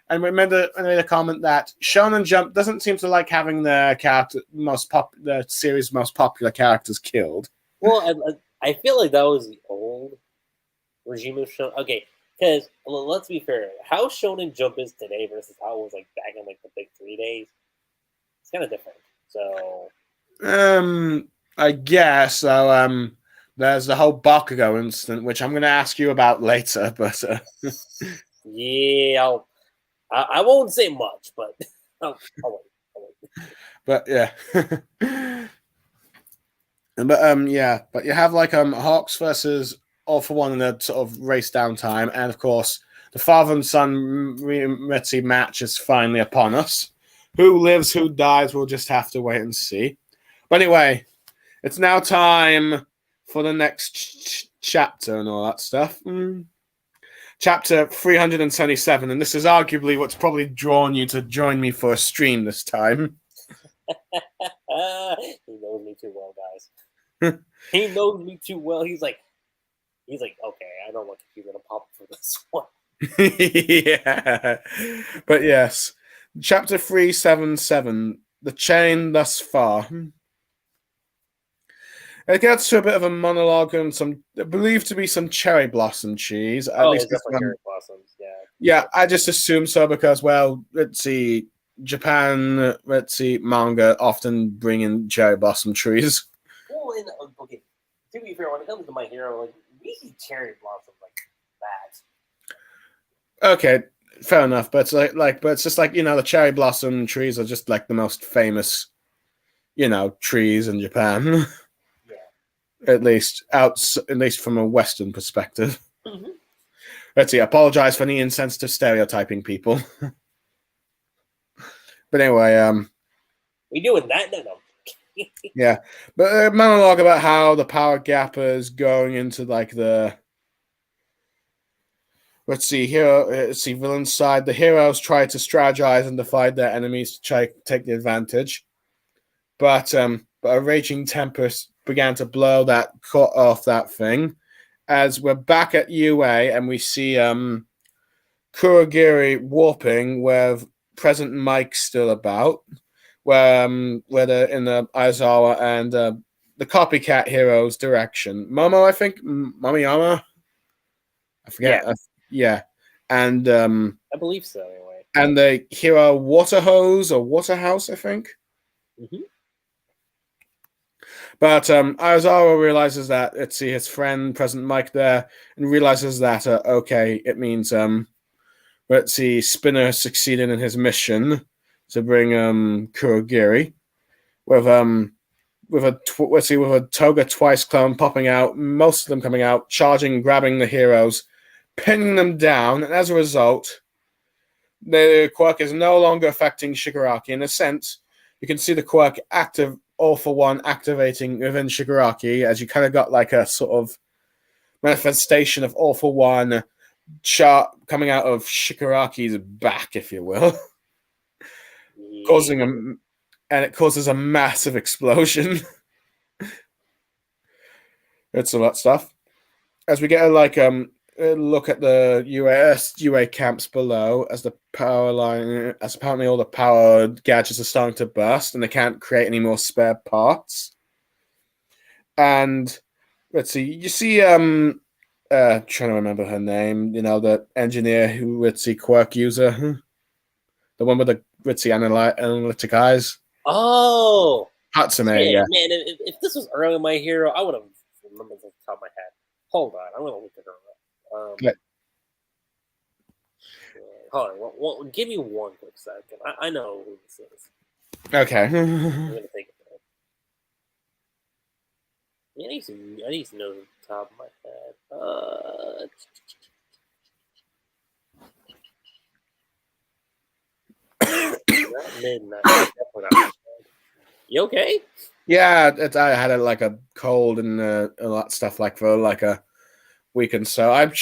And remember, I made a comment that Shonen Jump doesn't seem to like having the series' most popular characters killed. Well, I feel like that was the old regime of Shonen. Okay, because let's be fair, how Shonen Jump is today versus how it was like back in like the big 3 days, it's kind of different. So, I guess so. There's the whole Bakugo incident, which I'm going to ask you about later, but yeah, I won't say much, but I'll wait. But yeah. But you have like Hawks versus All For One in a sort of race down time, and of course the father and son match is finally upon us. Who lives, who dies, we'll just have to wait and see. But anyway, it's now time for the next chapter and all that stuff. Chapter 377, and this is arguably what's probably drawn you to join me for a stream this time. He knows me too well, guys. He knows me too well. He's like, okay, I know what you're gonna pop for this one. Yeah, but yes, chapter 377, the chain thus far. It gets to a bit of a monologue and some believed to be some cherry blossom cheese. At least it's definitely cherry blossoms. Yeah. Yeah, I just assume so because, well, let's see, Japan, manga often bring in cherry blossom trees. Well, okay, to be fair, when it comes to My Hero, like we see cherry blossoms like that. Okay, fair enough, but it's but it's just like, the cherry blossom trees are just like the most famous, trees in Japan. At least from a Western perspective. Mm-hmm. Let's see. I apologize for any insensitive stereotyping, people. But anyway, we doing that? No. Yeah, but a monologue about how the power gap is going into like the. Let's see. Villain's side. The heroes try to strategize and defy their enemies to try to take the advantage, but a raging tempest began to blow that cut off that thing. As we're back at UA and we see Kurogiri warping with President Mike still about, where they're in the Aizawa and the copycat hero's direction. Momo, I think, Momoyama. I forget. Yeah, and I believe so. Anyway, and the hero water hose or water house, I think. Mm-hmm. But Aizawa realizes that let's see his friend President Mike there, and realizes that okay, it means let's see Spinner succeeded in his mission to bring Kurogiri with a Toga Twice clone popping out, most of them coming out, charging, grabbing the heroes, pinning them down, and as a result, the quirk is no longer affecting Shigaraki. In a sense, you can see the quirk active, all for one, activating within Shigaraki, as you kind of got like a sort of manifestation of all for one chart coming out of Shigaraki's back, if you will, and it causes a massive explosion. It's all that stuff. As we get a look at the UA camps below, as the power line, as apparently all the power gadgets are starting to burst and they can't create any more spare parts. And let's see, you see trying to remember her name, the engineer who quirk user, the one with the analytic eyes. Oh, Hatsume, yeah. Man, if this was early in My Hero, I would have remembered off the top of my head. Hold on, I'm gonna look at her up. Okay. Hold on, well, give me one quick second. I know who this is. Okay. I'm gonna think of it. Yeah, I need to know the top of my head. Not midnight. Definitely not midnight. You okay? Yeah, I had a cold and all that stuff for like a week and so. I'm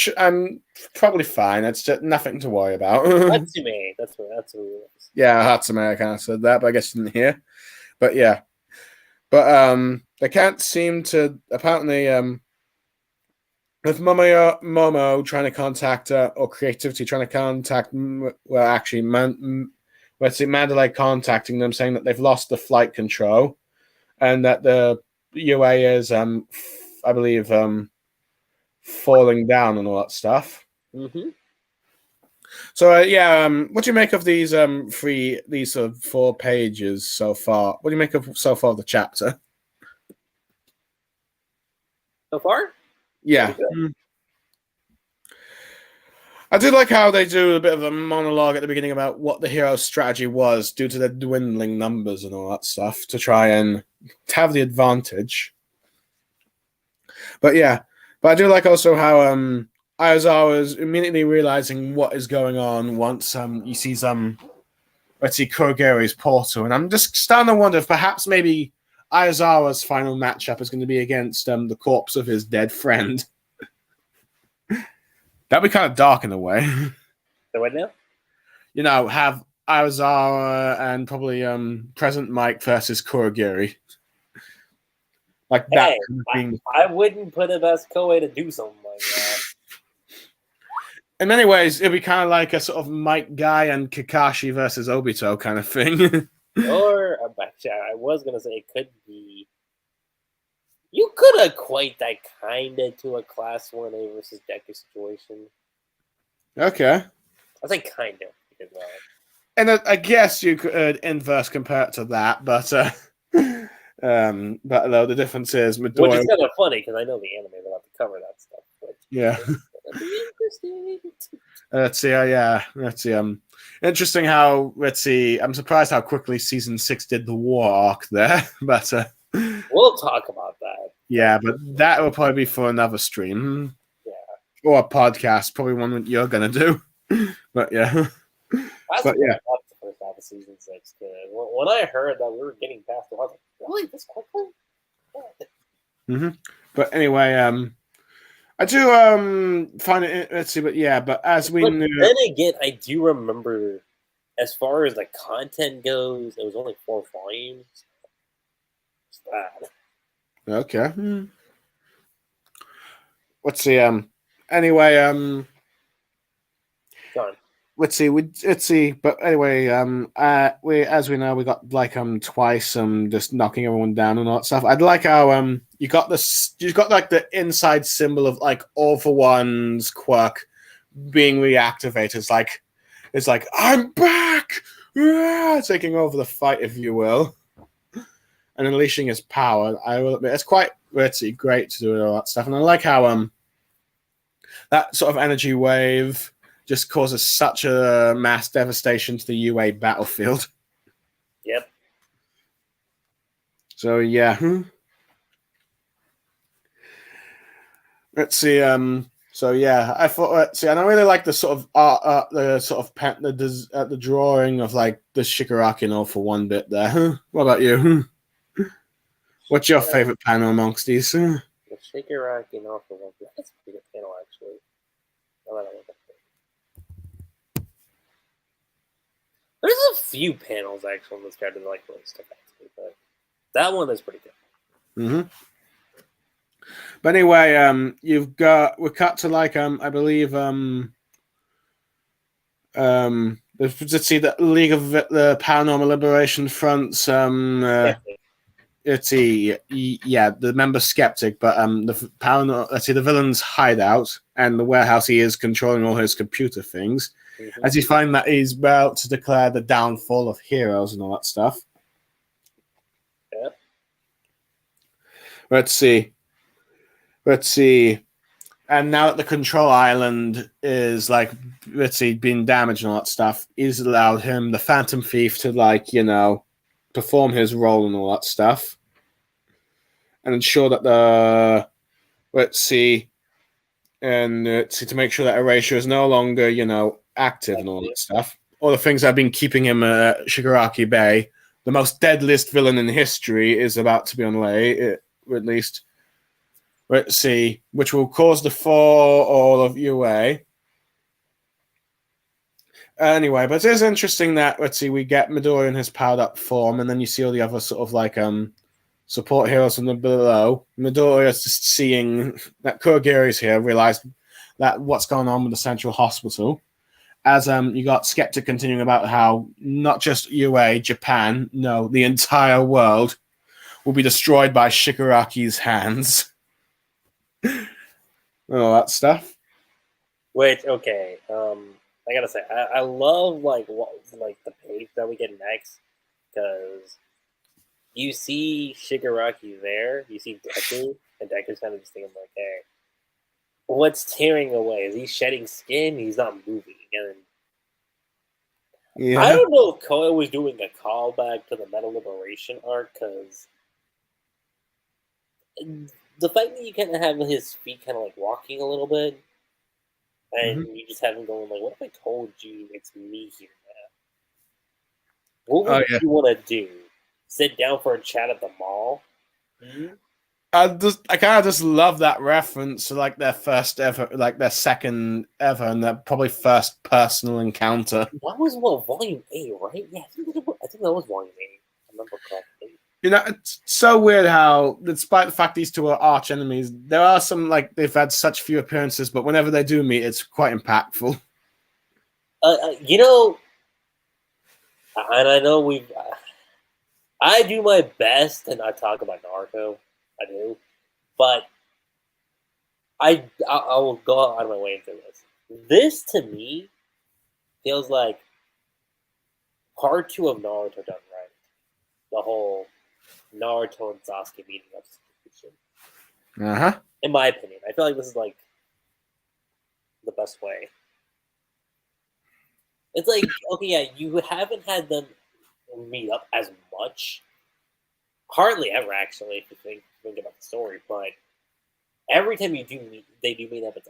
probably fine. It's just nothing to worry about. Hatsume. That's what it was. Yeah, Hatsume. I kind of said that, but I guess you didn't hear. But yeah, but they can't seem to apparently with Momo trying to contact or Creativity trying to contact. Well, actually, Mandalay contacting them, saying that they've lost the flight control, and that the UA is, I believe, falling down and all that stuff. Mm-hmm. So what do you make of these these sort of 4 pages so far? What do you make of so far of the chapter? So far? Yeah. I do like how they do a bit of a monologue at the beginning about what the hero's strategy was due to the dwindling numbers and all that stuff to try and have the advantage. But yeah, I do like also how Aizawa is immediately realizing what is going on once he sees Kurogiri's portal, and I'm just starting to wonder if perhaps maybe Aizawa's final matchup is going to be against the corpse of his dead friend. That'd be kind of dark in a way. So what now? Have Aizawa and probably President Mike versus Kurogiri. Like that. Hey, I wouldn't put it as Powe to do something like that. In many ways, it'd be kind of like a sort of Mike Guy and Kakashi versus Obito kind of thing. Or, I was going to say it could be. You could equate that kind of to a Class 1A versus Deku situation. Okay. I say kind of. Because, and I guess you could inverse compare it to that, but though the difference is Midori. Which is kind of funny because I know the anime is about to cover that stuff. But yeah. That'd be interesting. Let's see. Let's see. Interesting how. Let's see. I'm surprised how quickly season 6 did the war arc there, but we'll talk about that. Yeah, but that will probably be for another stream. Yeah. Or a podcast, probably one that you're gonna do. But yeah. But yeah. The first half of season 6. When I heard that we were getting past it, I was like, really, this quickly? Yeah. But anyway, I do find it. Let's see, but yeah, but as we knew. Then again, I do remember, as far as the content goes, it was only 4 volumes. It's bad. Okay. Let's see. Anyway. Go on. Let's see. But anyway, as we know, we got twice just knocking everyone down and all that stuff. I'd like how you got the inside symbol of All for One's quirk being reactivated. It's like I'm back, taking over the fight, if you will. and unleashing his power. I will admit, it's quite pretty great to do all that stuff, and I like how that sort of energy wave just causes such a mass devastation to the UA battlefield. Yep. So yeah. Let's see. So yeah, I thought. Let's see, and I really like the sort of art, the drawing of like the Shigaraki and all for one bit there. What about you? What's your favorite panel amongst these? The Shigaraki and all for one. That's a pretty good panel, actually. There's a few panels actually on this card that I like really stuck out to me, but that one is pretty good. Mm-hmm. But anyway, we're cut to like I believe let's see the League of the Paranormal Liberation Front's let's see, yeah, the member Skeptic, but let's see the villain's hideout and the warehouse he is controlling all his computer things. Mm-hmm. As you find that he's about to declare the downfall of heroes and all that stuff. Yep. Let's see. And now that the control island is like, let's see, being damaged and all that stuff, he's allowed him, the Phantom Thief, to like, perform his role and all that stuff. And ensure that to make sure that Erasure is no longer, active and all that stuff. All the things that have been keeping him at Shigaraki Bay. The most deadliest villain in history is about to be on the way, at least. Let's see, which will cause the fall of UA. Anyway, but it is interesting that, we get Midoriya in his powered up form, and then you see all the other sort of like support heroes from the below. Midoriya just seeing that Kurogiri's here, realized that what's going on with the Central Hospital. As you got Skeptic continuing about how not just UA, Japan, no, the entire world will be destroyed by Shigaraki's hands. All that stuff. Which, okay, I gotta say, I love the page that we get next, because you see Shigaraki there, you see Deku, and Deku's kind of just thinking like, hey, what's tearing away? Is he shedding skin? He's not moving. And yeah. I don't know if Powe was doing a callback to the Metal Liberation arc, because the fact that you kind of have his feet kind of like walking a little bit, and you just have him going like, what if I told you it's me here now? What would you want to do? Sit down for a chat at the mall? Mm-hmm. I kind of just love that reference to like their first ever, like their second ever, and their probably first personal encounter. That was Volume 8, right? Yeah, I think that was Volume 8. I remember correctly. It's so weird how, despite the fact these two are arch enemies, there are some like they've had such few appearances, but whenever they do meet, it's quite impactful. And I know I do my best to not talk about Naruto. I do, but I will go out of my way into this. This to me feels like part 2 of Naruto done right. The whole Naruto and Sasuke meeting up situation. In my opinion, I feel like this is like the best way. It's like, okay, yeah, you haven't had them meet up as much. Hardly ever, actually, if you think about the story. But every time they do meet up, it's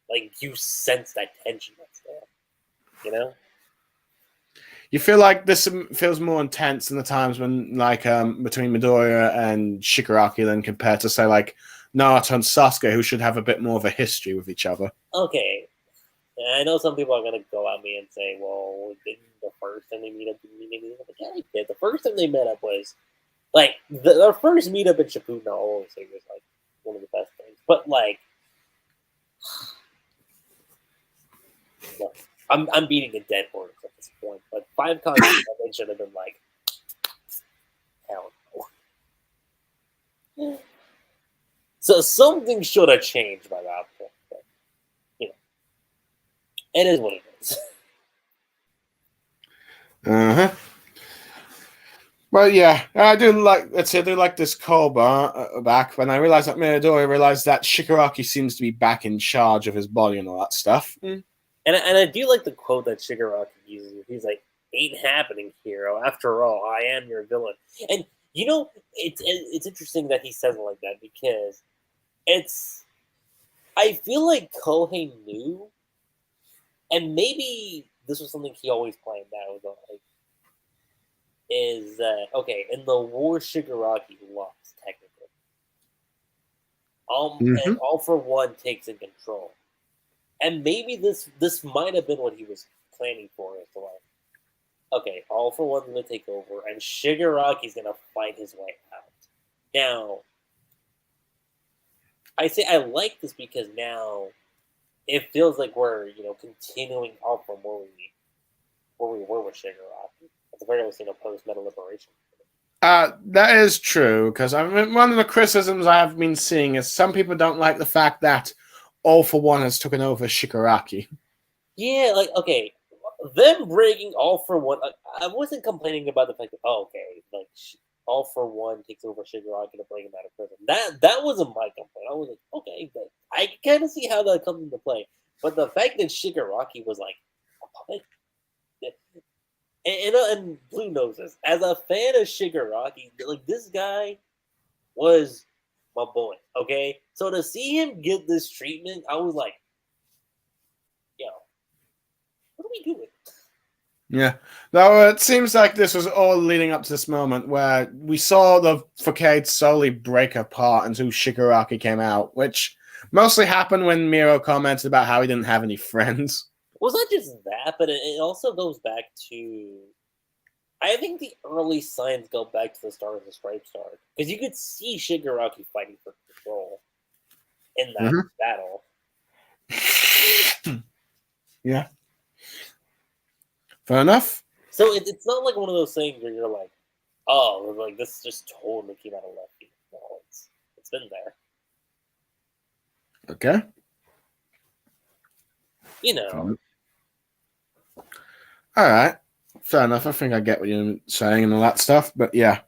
like you sense that tension that's there. You feel like this feels more intense than the times when, like, between Midoriya and Shigaraki than compared to, say, like, Naruto and Sasuke, who should have a bit more of a history with each other. Okay. I know some people are going to go at me and say, well, didn't the first time they meet up? Yeah, they did. The first time they met up was, like, their first meetup in Shippuden, I'll always say, was, like, one of the best things. But, like, look, I'm beating a dead horse at this point. But 5 concepts they should have been like, hell no. So something should have changed by that point. But, it is what it is. Well, yeah, I do like. Let's say I do like this callback. Back when I realized that Miradori realized that Shigaraki seems to be back in charge of his body and all that stuff. And I do like the quote that Shigaraki uses. He's like, "Ain't happening, hero. After all, I am your villain." And it's interesting that he says it like that because it's. I feel like Kohei knew, and maybe this was something he always planned out. Like, is that okay? In the war, Shigaraki lost technically. And All for One takes in control. And maybe this might have been what he was planning for. Is like, okay, All for One's gonna take over, and Shigaraki's gonna fight his way out. Now, I say I like this because now it feels like we're continuing off from where we were with Shigaraki. At the very least, post Metal Liberation. That is true, because I mean, one of the criticisms I have been seeing is some people don't like the fact that All for One has taken over Shigaraki. Yeah, like, okay, them bringing All for One, I wasn't complaining about the fact that, like, All for One takes over Shigaraki to bring him out of prison. That wasn't my complaint. I was like, okay, but I kind of see how that comes into play. But the fact that Shigaraki was like a puppet, and Blue knows this. As a fan of Shigaraki, like, this guy was my boy, okay? So to see him get this treatment, I was like, yo, what are we doing? Yeah. Though it seems like this was all leading up to this moment where we saw the facade slowly break apart until Shigaraki came out, which mostly happened when Miro commented about how he didn't have any friends. Well, it's not just that, but it also goes back to... I think the early signs go back to the start of the Stripe Star. Because you could see Shigaraki fighting for control in that battle. Yeah. Fair enough. So it's not like one of those things where you're like, oh, like this just totally came out of left field. No, it's been there. Okay. All right. Fair enough. I think I get what you're saying and all that stuff, but yeah.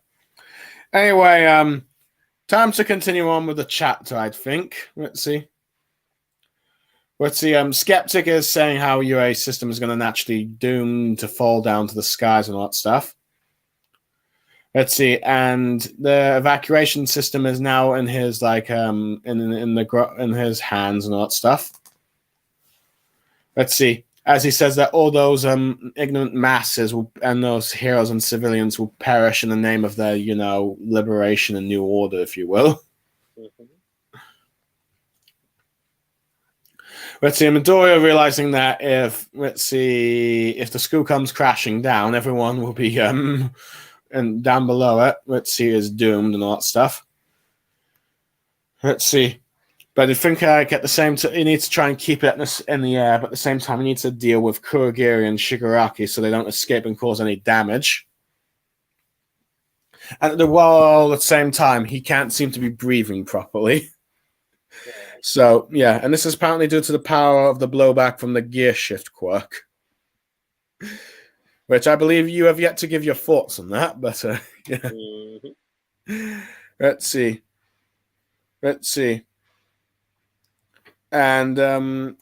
Anyway, time to continue on with the chapter, I think. Let's see. Skeptic is saying how UA system is going to naturally doom to fall down to the skies and all that stuff. Let's see, and the evacuation system is now in his in his hands and all that stuff. Let's see, as he says that all those ignorant masses and those heroes and civilians will perish in the name of their liberation and new order, if you will. Mm-hmm. Let's see, Midoriya realizing that if the school comes crashing down, everyone will be and down below it, is doomed and all that stuff. Let's see. But I think at the same time, he needs to try and keep it in the air, but at the same time, he needs to deal with Kurogiri and Shigaraki so they don't escape and cause any damage. And at the same time, he can't seem to be breathing properly. So, yeah, and this is apparently due to the power of the blowback from the gear shift quirk. Which I believe you have yet to give your thoughts on that, but yeah. Mm-hmm. Let's see. And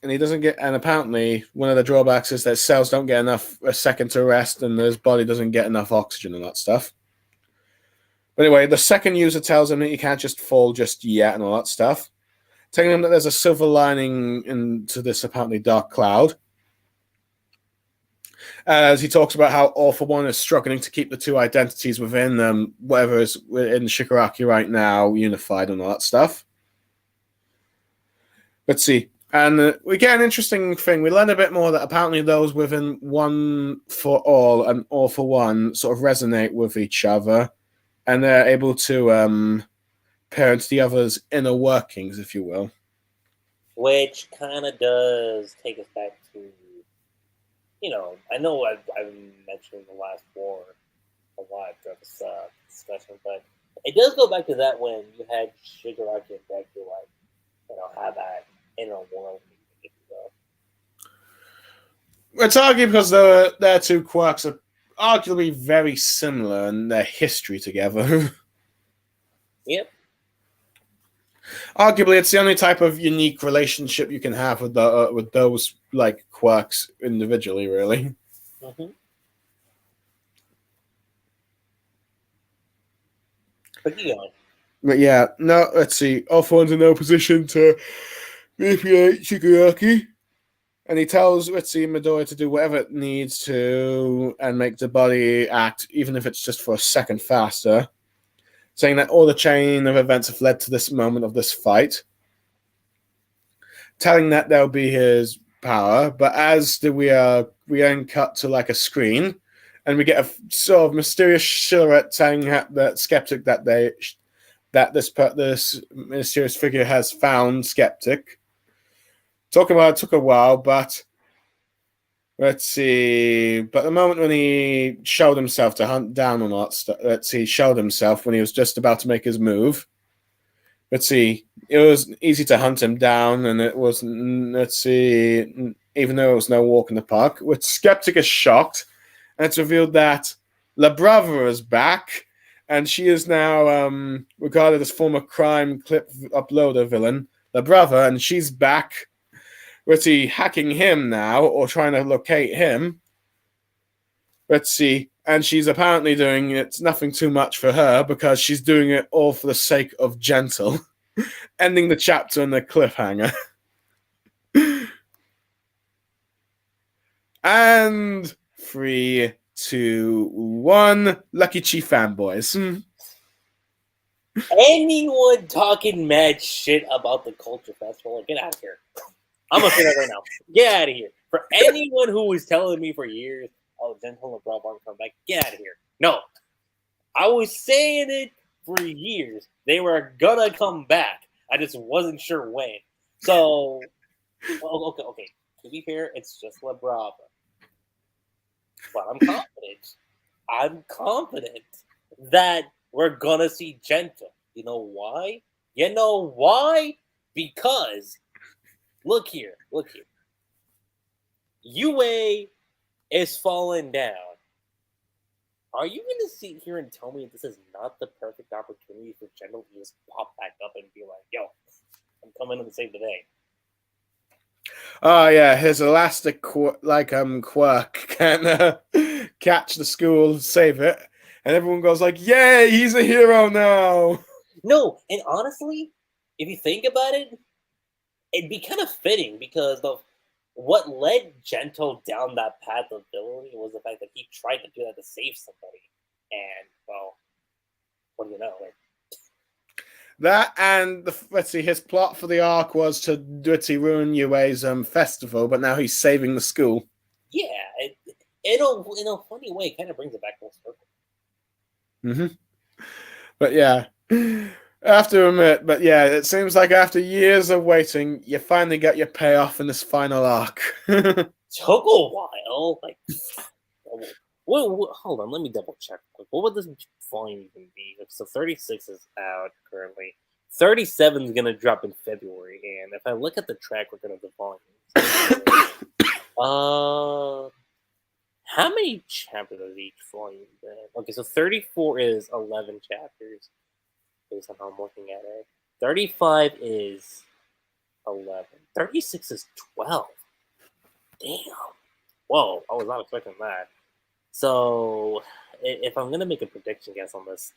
he doesn't get, and apparently one of the drawbacks is that cells don't get a second to rest, and his body doesn't get enough oxygen and that stuff. But anyway, the second user tells him that he can't just fall just yet and all that stuff, telling him that there's a silver lining into this apparently dark cloud. As he talks about how All for One is struggling to keep the two identities within whatever is in Shigaraki right now unified and all that stuff. Let's see. And we get an interesting thing. We learn a bit more that apparently those within One for All and All for One sort of resonate with each other, and they're able to parent the other's inner workings, if you will. Which kind of does take us back to, I know I've mentioned the last war a lot throughout this discussion, but it does go back to that when you had Shigaraki and Deku, have that inner world, if you will. It's argued because their two quirks arguably very similar in their history together. Yep. Arguably, it's the only type of unique relationship you can have with those like quirks individually, really. Mm-hmm. But you go. But yeah, no. Let's see. Alphonse in no position to manipulate Shigaraki, and he tells Midori to do whatever it needs to and make the body act, even if it's just for a second faster. Saying that all the chain of events have led to this moment of this fight. Telling that there'll be his power, but as we then cut to like a screen, and we get a sort of mysterious silhouette telling that Skeptic that this mysterious figure has found Skeptic. Talking about it took a while, but let's see. But the moment when he showed himself to hunt down or not, showed himself when he was just about to make his move. Let's see. It was easy to hunt him down, and it was, let's see, even though it was no walk in the park. With Skeptic is shocked, and it's revealed that La Brava is back, and she is now regarded as former crime clip uploader villain, La Brava, and she's back. Let's see, hacking him now, or trying to locate him. Let's see. And she's apparently doing it's nothing too much for her because she's doing it all for the sake of Gentle. Ending the chapter on a cliffhanger. And 3, 2, 1. Luckychi fanboys. Anyone talking mad shit about the Culture Festival, get out of here. I'm gonna say that right now. Get out of here. For anyone who was telling me for years, oh, Gentle and Brawl won't come back, get out of here. No. I was saying it for years. They were gonna come back. I just wasn't sure when. So, okay. To be fair, it's just La Brava. But I'm confident that we're gonna see Gentle. You know why? Because look here. UA is falling down. Are you going to sit here and tell me this is not the perfect opportunity for Gentle to just pop back up and be like, yo, I'm coming to save the day? Oh yeah, his elastic quirk can catch the school, save it, and everyone goes like, "Yay, he's a hero now!" No, and honestly, if you think about it, it'd be kind of fitting because what led Gentle down that path of villainy was the fact that he tried to do that to save somebody, and well, what do you know? That and let's see, his plot for the arc was to ruin UA's festival, but now he's saving the school. Yeah, in a funny way, it kind of brings it back full circle. Mm-hmm. But yeah, I have to admit, it seems like after years of waiting, you finally get your payoff in this final arc. Took a while. Like, hold on, let me double check. What would this volume even be? So 36 is out currently. 37 is gonna drop in February, and if I look at the track record of the volumes, how many chapters is each volume? Okay, so 34 is 11 chapters, based on how I'm looking at it. 35 is 11. 36 is 12. Damn. Whoa, I was not expecting that. So, if I'm going to make a prediction guess on this,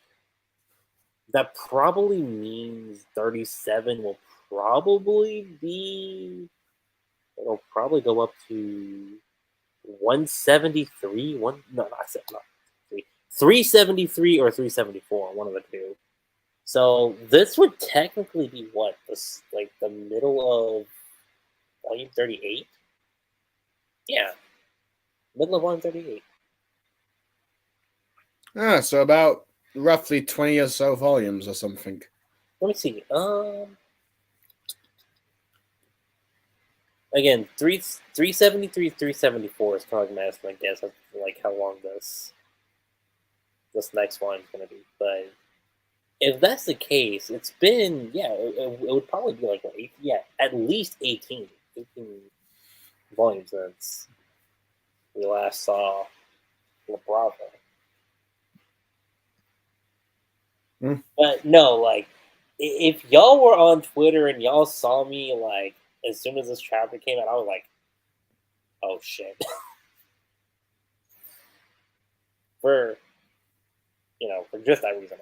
that probably means 37 will probably be... It'll probably go up to 173. 373 or 374, one of the two. So this would technically be what? The middle of volume 38? Yeah. Middle of volume 38. So about roughly 20 or so volumes or something. Let me see. Again, 373, 374 is kind of like my estimate guess of like how long this next one is going to be. But if that's the case, it's been it would probably be like at least 18 volumes since we last saw La Brava. Hmm. But no, like, if y'all were on Twitter and y'all saw me, like, as soon as this chapter came out, I was like, oh shit. for, for just that reason.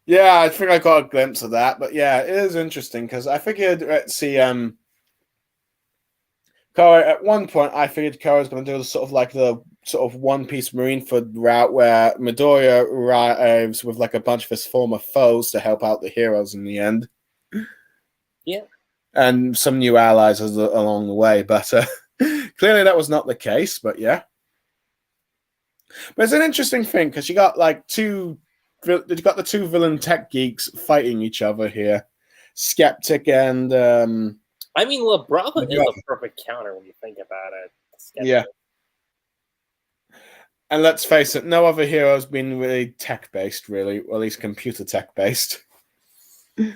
Yeah, I think I got a glimpse of that, but yeah, it is interesting because I figured, let's see, Powe, at one point, I figured Powe was going to do sort of like the sort of One Piece Marineford route where Midoriya arrives with like a bunch of his former foes to help out the heroes in the end. Yeah. And some new allies along the way, but clearly that was not the case, but yeah. But it's an interesting thing because you got like the two villain tech geeks fighting each other here. Skeptic and I mean, La Brava is a perfect counter when you think about it. Skeptic. Yeah. And let's face it, no other hero has been really tech-based, really, or at least computer tech-based. Was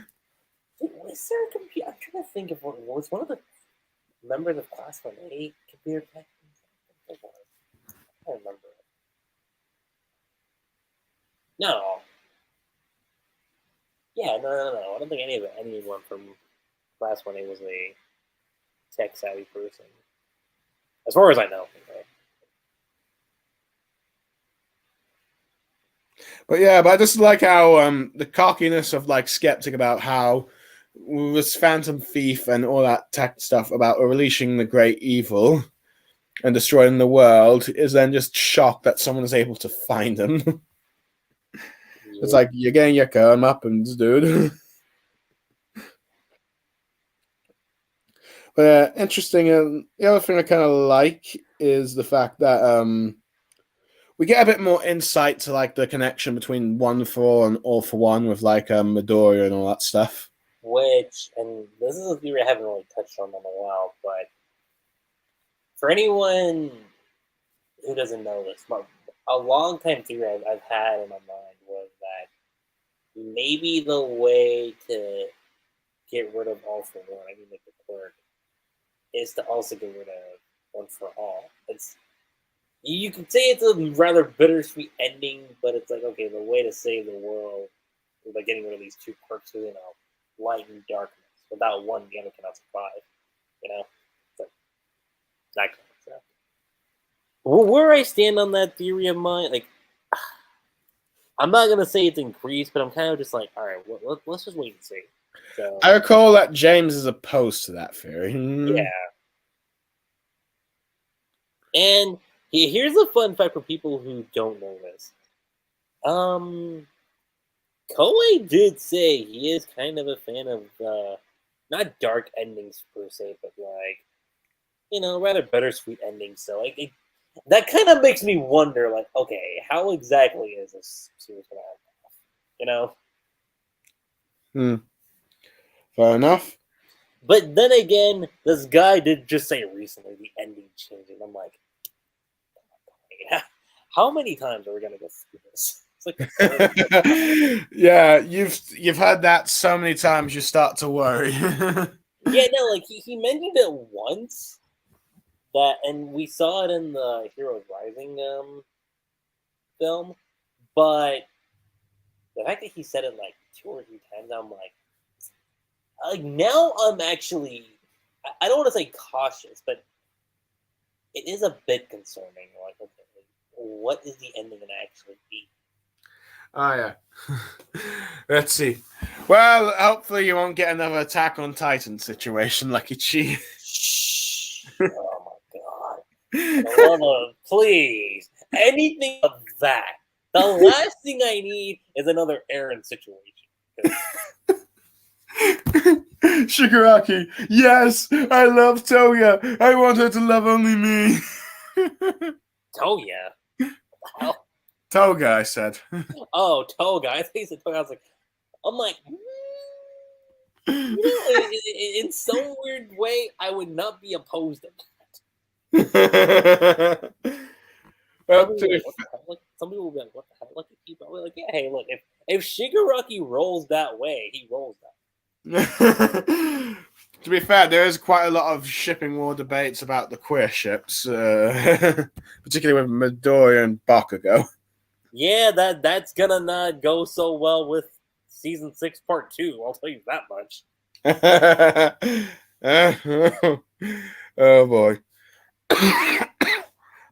there a computer? I'm trying to think of what was one of the members of Class 1A computer tech. I don't remember it. No. Yeah, no. I don't think anyone from Class 1A was a tech-savvy person. As far as I know. Okay. But I just like how the cockiness of like Skeptic about how this Phantom Thief and all that tech stuff about releasing the great evil and destroying the world is then just shocked that someone is able to find him. It's like, you're getting your comeuppance, dude. But interesting. The other thing I kind of like is the fact that we get a bit more insight to like the connection between One for All and All for One with like Midoriya and all that stuff. Which, and this is a theory I haven't really touched on in a while, but for anyone who doesn't know this, a long time theory I've had in my mind was that maybe the way to get rid of All for One, I mean, like the quirk, is to also get rid of One for All. You could say it's a rather bittersweet ending, but it's like, okay, the way to save the world is by getting rid of these two quirks, light and darkness. Without one, the other cannot survive. But that kind of stuff. Well, where I stand on that theory of mine, like, I'm not gonna say it's increased, but I'm kind of just like, all right, let's just wait and see. So, I recall that James is opposed to that theory. Yeah. And here's a fun fact for people who don't know this. Powe did say he is kind of a fan of not dark endings per se, but like, rather bittersweet endings. So like that kind of makes me wonder, like, okay, how exactly is this series gonna end? Fair enough. But then again, this guy did just say recently the ending changing. I'm like, how many times are we gonna go through this? It's like yeah, you've heard that so many times you start to worry. Yeah, no, like he mentioned it once, and we saw it in the Heroes Rising film, but the fact that he said it like 2 or 3 times, I'm like now I'm actually, I don't want to say cautious, but it is a bit concerning. Like, okay, what is the ending going to actually be? Oh, yeah. Let's see. Well, hopefully you won't get another Attack on Titan situation, Luckychi. Oh, my God. Please. Anything of that. The last thing I need is another Eren situation. Shigaraki, yes, I love Toya. I want her to love only me. Toya? Toga, I said. Oh, Toga. I think it's Toga. I'm like, in some weird way, I would not be opposed to that. Well, some people will be like, what the hell? Like, probably like, yeah, hey, look, if Shigaraki rolls that way, he rolls that way. To be fair, there is quite a lot of shipping war debates about the queer ships, particularly with Midoriya and Bakugo. Yeah, that's gonna not go so well with season 6, part 2. I'll tell you that much. Oh boy.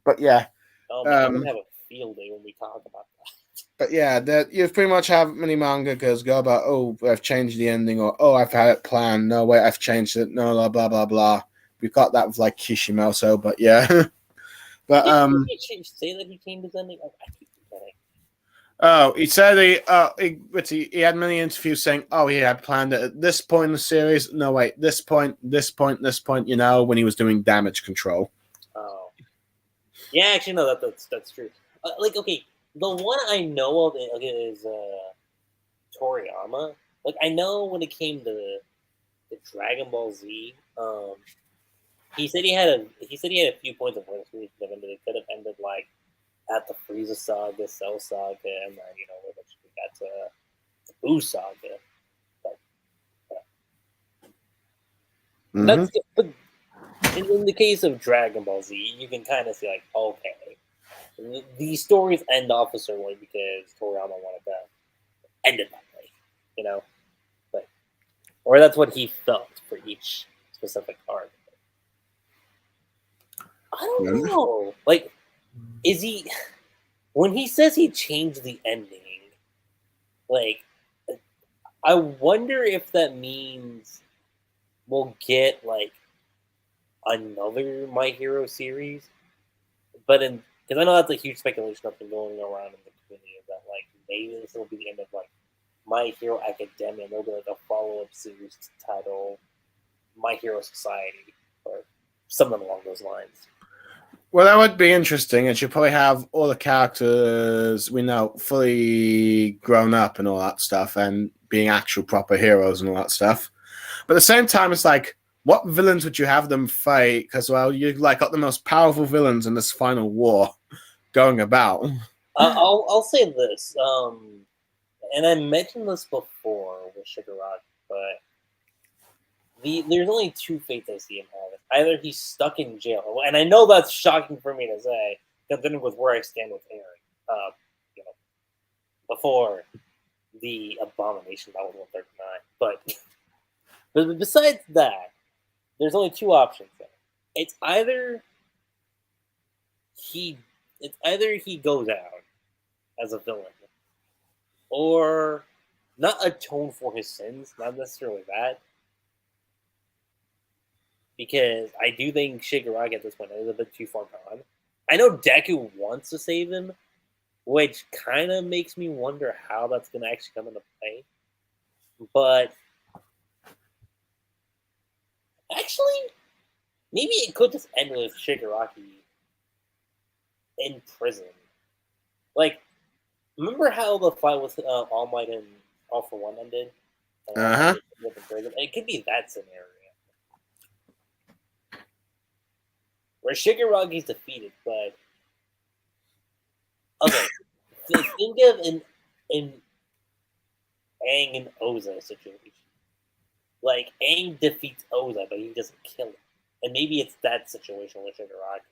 But yeah. Oh man, I'm gonna have a field day when we talk about that. But yeah, you pretty much have many mangakers go about, oh, I've changed the ending, or oh, I've had it planned. No, wait, I've changed it. No, blah blah blah. We've got that with like Kishimoto, but yeah. But Did he say that he changed his ending? I keep forgetting. Oh, he said he had many interviews saying, oh, he had planned it at this point in the series. No, wait, this point, you know, when he was doing damage control. Oh. Yeah, actually, no, that's true. Like, okay, the one I know of is Toriyama. Like, I know when it came to the Dragon Ball Z, he said he had a few points of where it could have ended like at the Frieza saga, Cell saga, and then eventually got to the Boo saga. But that's but in the case of Dragon Ball Z, you can kind of see like, okay, these stories end off a certain way because Toriyama wanted to end it that way, you know, or that's what he felt for each specific arc. I don't know. Like, is he when he says he changed the ending? Like, I wonder if that means we'll get like another My Hero series. But because I know that's a huge speculation that's been going around in the community that like maybe this will be the end of like My Hero Academia, and there'll be like a follow-up series titled My Hero Society or something along those lines. Well, that would be interesting. It should probably have all the characters we know fully grown up and all that stuff, and being actual proper heroes and all that stuff. But at the same time, it's like, what villains would you have them fight? Because, well, you like got the most powerful villains in this final war going about. I'll say this, and I mentioned this before with Shigaraki, but there's only two fates I see him having. Either he's stuck in jail, and I know that's shocking for me to say, considering with where I stand with Aaron, before the abomination that was 139. But besides that, there's only two options there. It's either he goes out as a villain, or not atone for his sins, not necessarily that. Because I do think Shigaraki at this point is a bit too far gone. I know Deku wants to save him, which kind of makes me wonder how that's going to actually come into play. But actually, maybe it could just end with Shigaraki in prison. Like, remember how the fight with All Might and All For One ended? It could be that scenario. Where Shigaraki's defeated, but okay, think of an Aang and Oza situation. Like Aang defeats Oza, but he doesn't kill him, and maybe it's that situation with Shigaraki.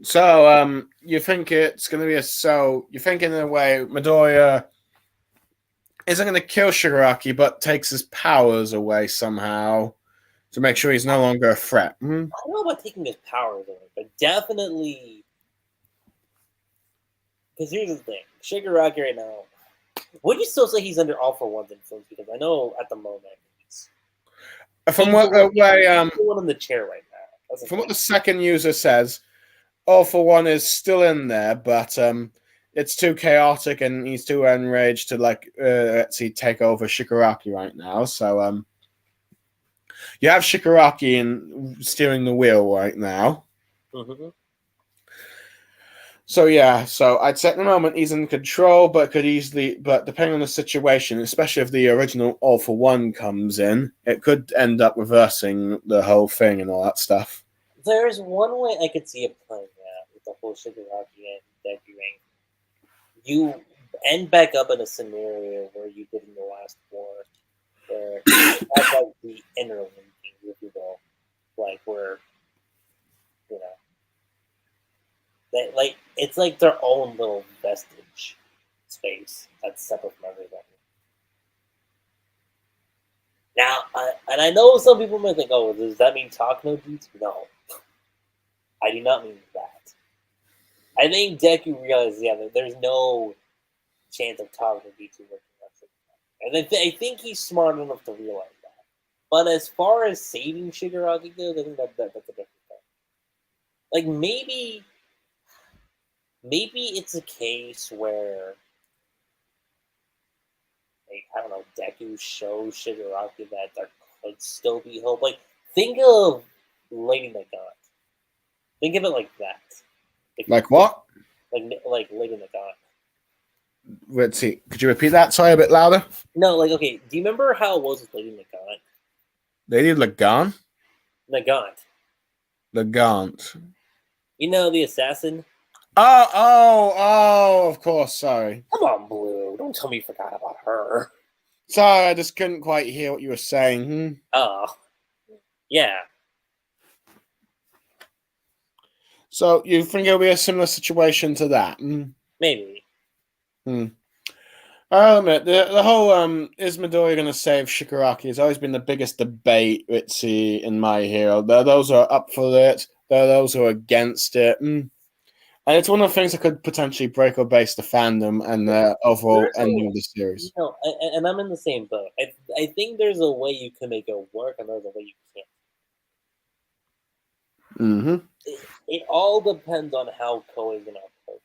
So, you think it's going to be you think in a way Midoriya isn't going to kill Shigaraki, but takes his powers away somehow to make sure he's no longer a threat. I don't know about taking his powers away, but definitely. Because here's the thing: Shigaraki right now. Would you still say he's under All For One's influence? Because I know at the moment he's what one in the chair right now. From what the second user says, All For One is still in there, but it's too chaotic and he's too enraged to take over Shigaraki right now. So you have Shigaraki steering the wheel right now. Mm-hmm. So yeah, I'd say at the moment he's in control, but depending on the situation, especially if the original All For One comes in, it could end up reversing the whole thing and all that stuff. There's one way I could see it playing out with the whole Shigaraki and debuting. You end back up in a scenario where you did in the last war, where you have like the inner linking with your it's like their own little vestige space that's separate from everything. Now, I know some people might think, oh, does that mean talk no jutsu? No. I do not mean that. I think Deku realizes, that there's no chance of talk no jutsu working out. And I think he's smart enough to realize that. But as far as saving Shigaraki goes, I think that's a different thing. Like, maybe it's a case where, like, I don't know, Deku shows Shigaraki that there could still be hope. Like, think of Lady Nagant. Think of it like that. Like what? Like Lady Nagant. Let's see. Could you repeat that? Sorry, a bit louder. No, like, okay, do you remember how it was with Lady Nagant? Lady Lagan? Nagant. Lagant. You know, the assassin? Oh, of course, sorry. Come on, Blue. Don't tell me you forgot about her. Sorry, I just couldn't quite hear what you were saying. Oh. Yeah. So you think it'll be a similar situation to that? Maybe. I'll admit, the whole is Midori going to save Shigaraki has always been the biggest debate, Ritzy, in My Hero. There are those who are up for it. There are those who are against it. And it's one of the things that could potentially break or base the fandom and the overall ending of the series. No, and I'm in the same boat. I think there's a way you can make it work, and there's a way you can't. Mm-hmm. It all depends on how Powe is going to approach it.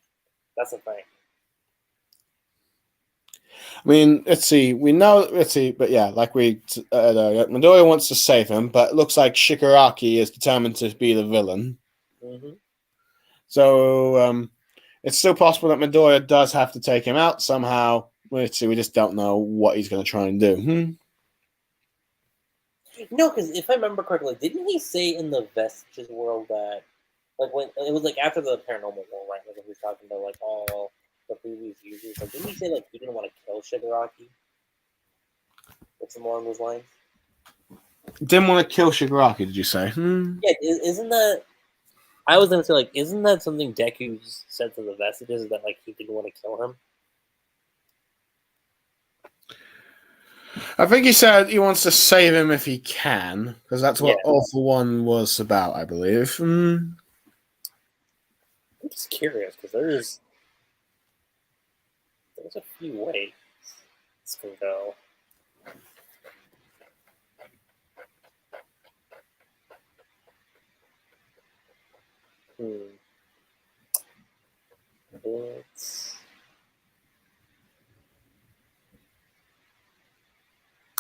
That's the thing. I mean, let's see. But yeah, like Midori wants to save him, but it looks like Shigaraki is determined to be the villain. Mm-hmm. So it's still possible that Midori does have to take him out somehow. Let's see. We just don't know what he's going to try and do. No, because if I remember correctly, didn't he say in the Vestiges world that, like, when it was like after the paranormal world, right? Like, he was talking about like all the previous users. Like, didn't he say like he didn't want to kill Shigaraki? What's along those lines? Didn't want to kill Shigaraki, did you say? Yeah, isn't that? I was gonna say, like, isn't that something Deku said to the Vestiges, that like he didn't want to kill him? I think he said he wants to save him if he can, because that's what All for One was about, I believe. I'm just curious because there's a few ways this can go.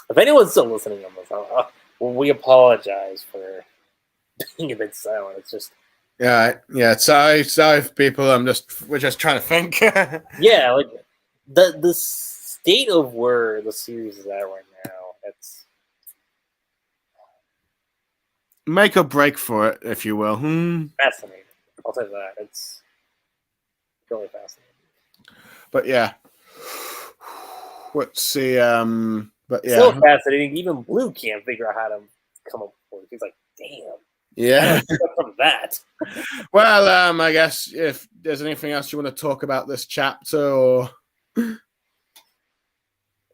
If anyone's still listening on this, well, we apologize for being a bit silent. It's just sorry, people. We're just trying to think. Yeah, like the state of where the series is at right now. It's make or break for it, if you will. fascinating. I'll say that. It's really fascinating. But yeah, let's see. But yeah, so fascinating. Even Blue can't figure out how to come up with it. He's like, damn. Yeah. From that. Well, I guess if there's anything else you want to talk about this chapter,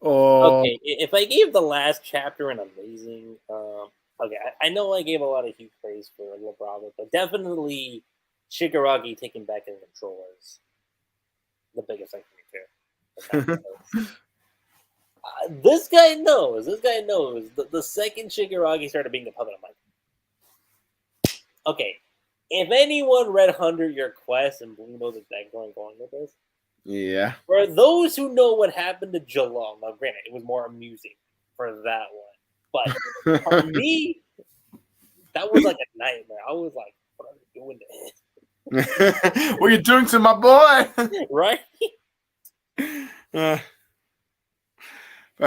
or okay, if I gave the last chapter an amazing, okay, I know I gave a lot of huge praise for Le Bravo, but definitely Shigaraki taking back his control is the biggest thing for me too. This guy knows. The second Shigaraki started being a puppet, I'm like, okay, if anyone read 100 Year Quest and Blue knows exactly where I'm going with this, yeah. for those who know what happened to Geelong, now granted, it was more amusing for that one, but for me, that was like a nightmare. I was like, what are you doing to him? What are you doing to my boy? Right? Fair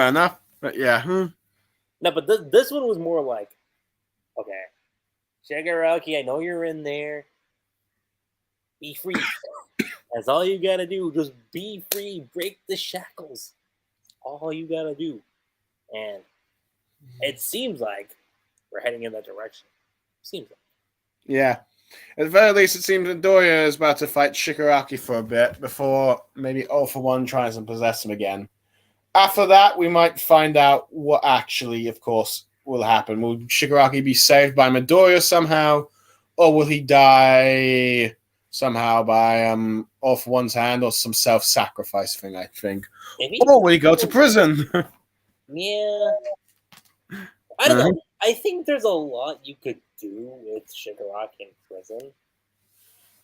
enough. But yeah. No, but this one was more like, okay, Shigaraki, I know you're in there. Be free. That's all you gotta do. Just be free. Break the shackles. All you gotta do. And it seems like we're heading in that direction. Seems like. Yeah. At the very least, it seems Midoriya is about to fight Shigaraki for a bit before maybe All for One tries and possess him again. After that, we might find out what actually, of course, will happen. Will Shigaraki be saved by Midoriya somehow, or will he die somehow by All for One's hand or some self-sacrifice thing? I think, or will he go to prison? Yeah, I don't know. I think there's a lot you could do with Shigaraki in prison.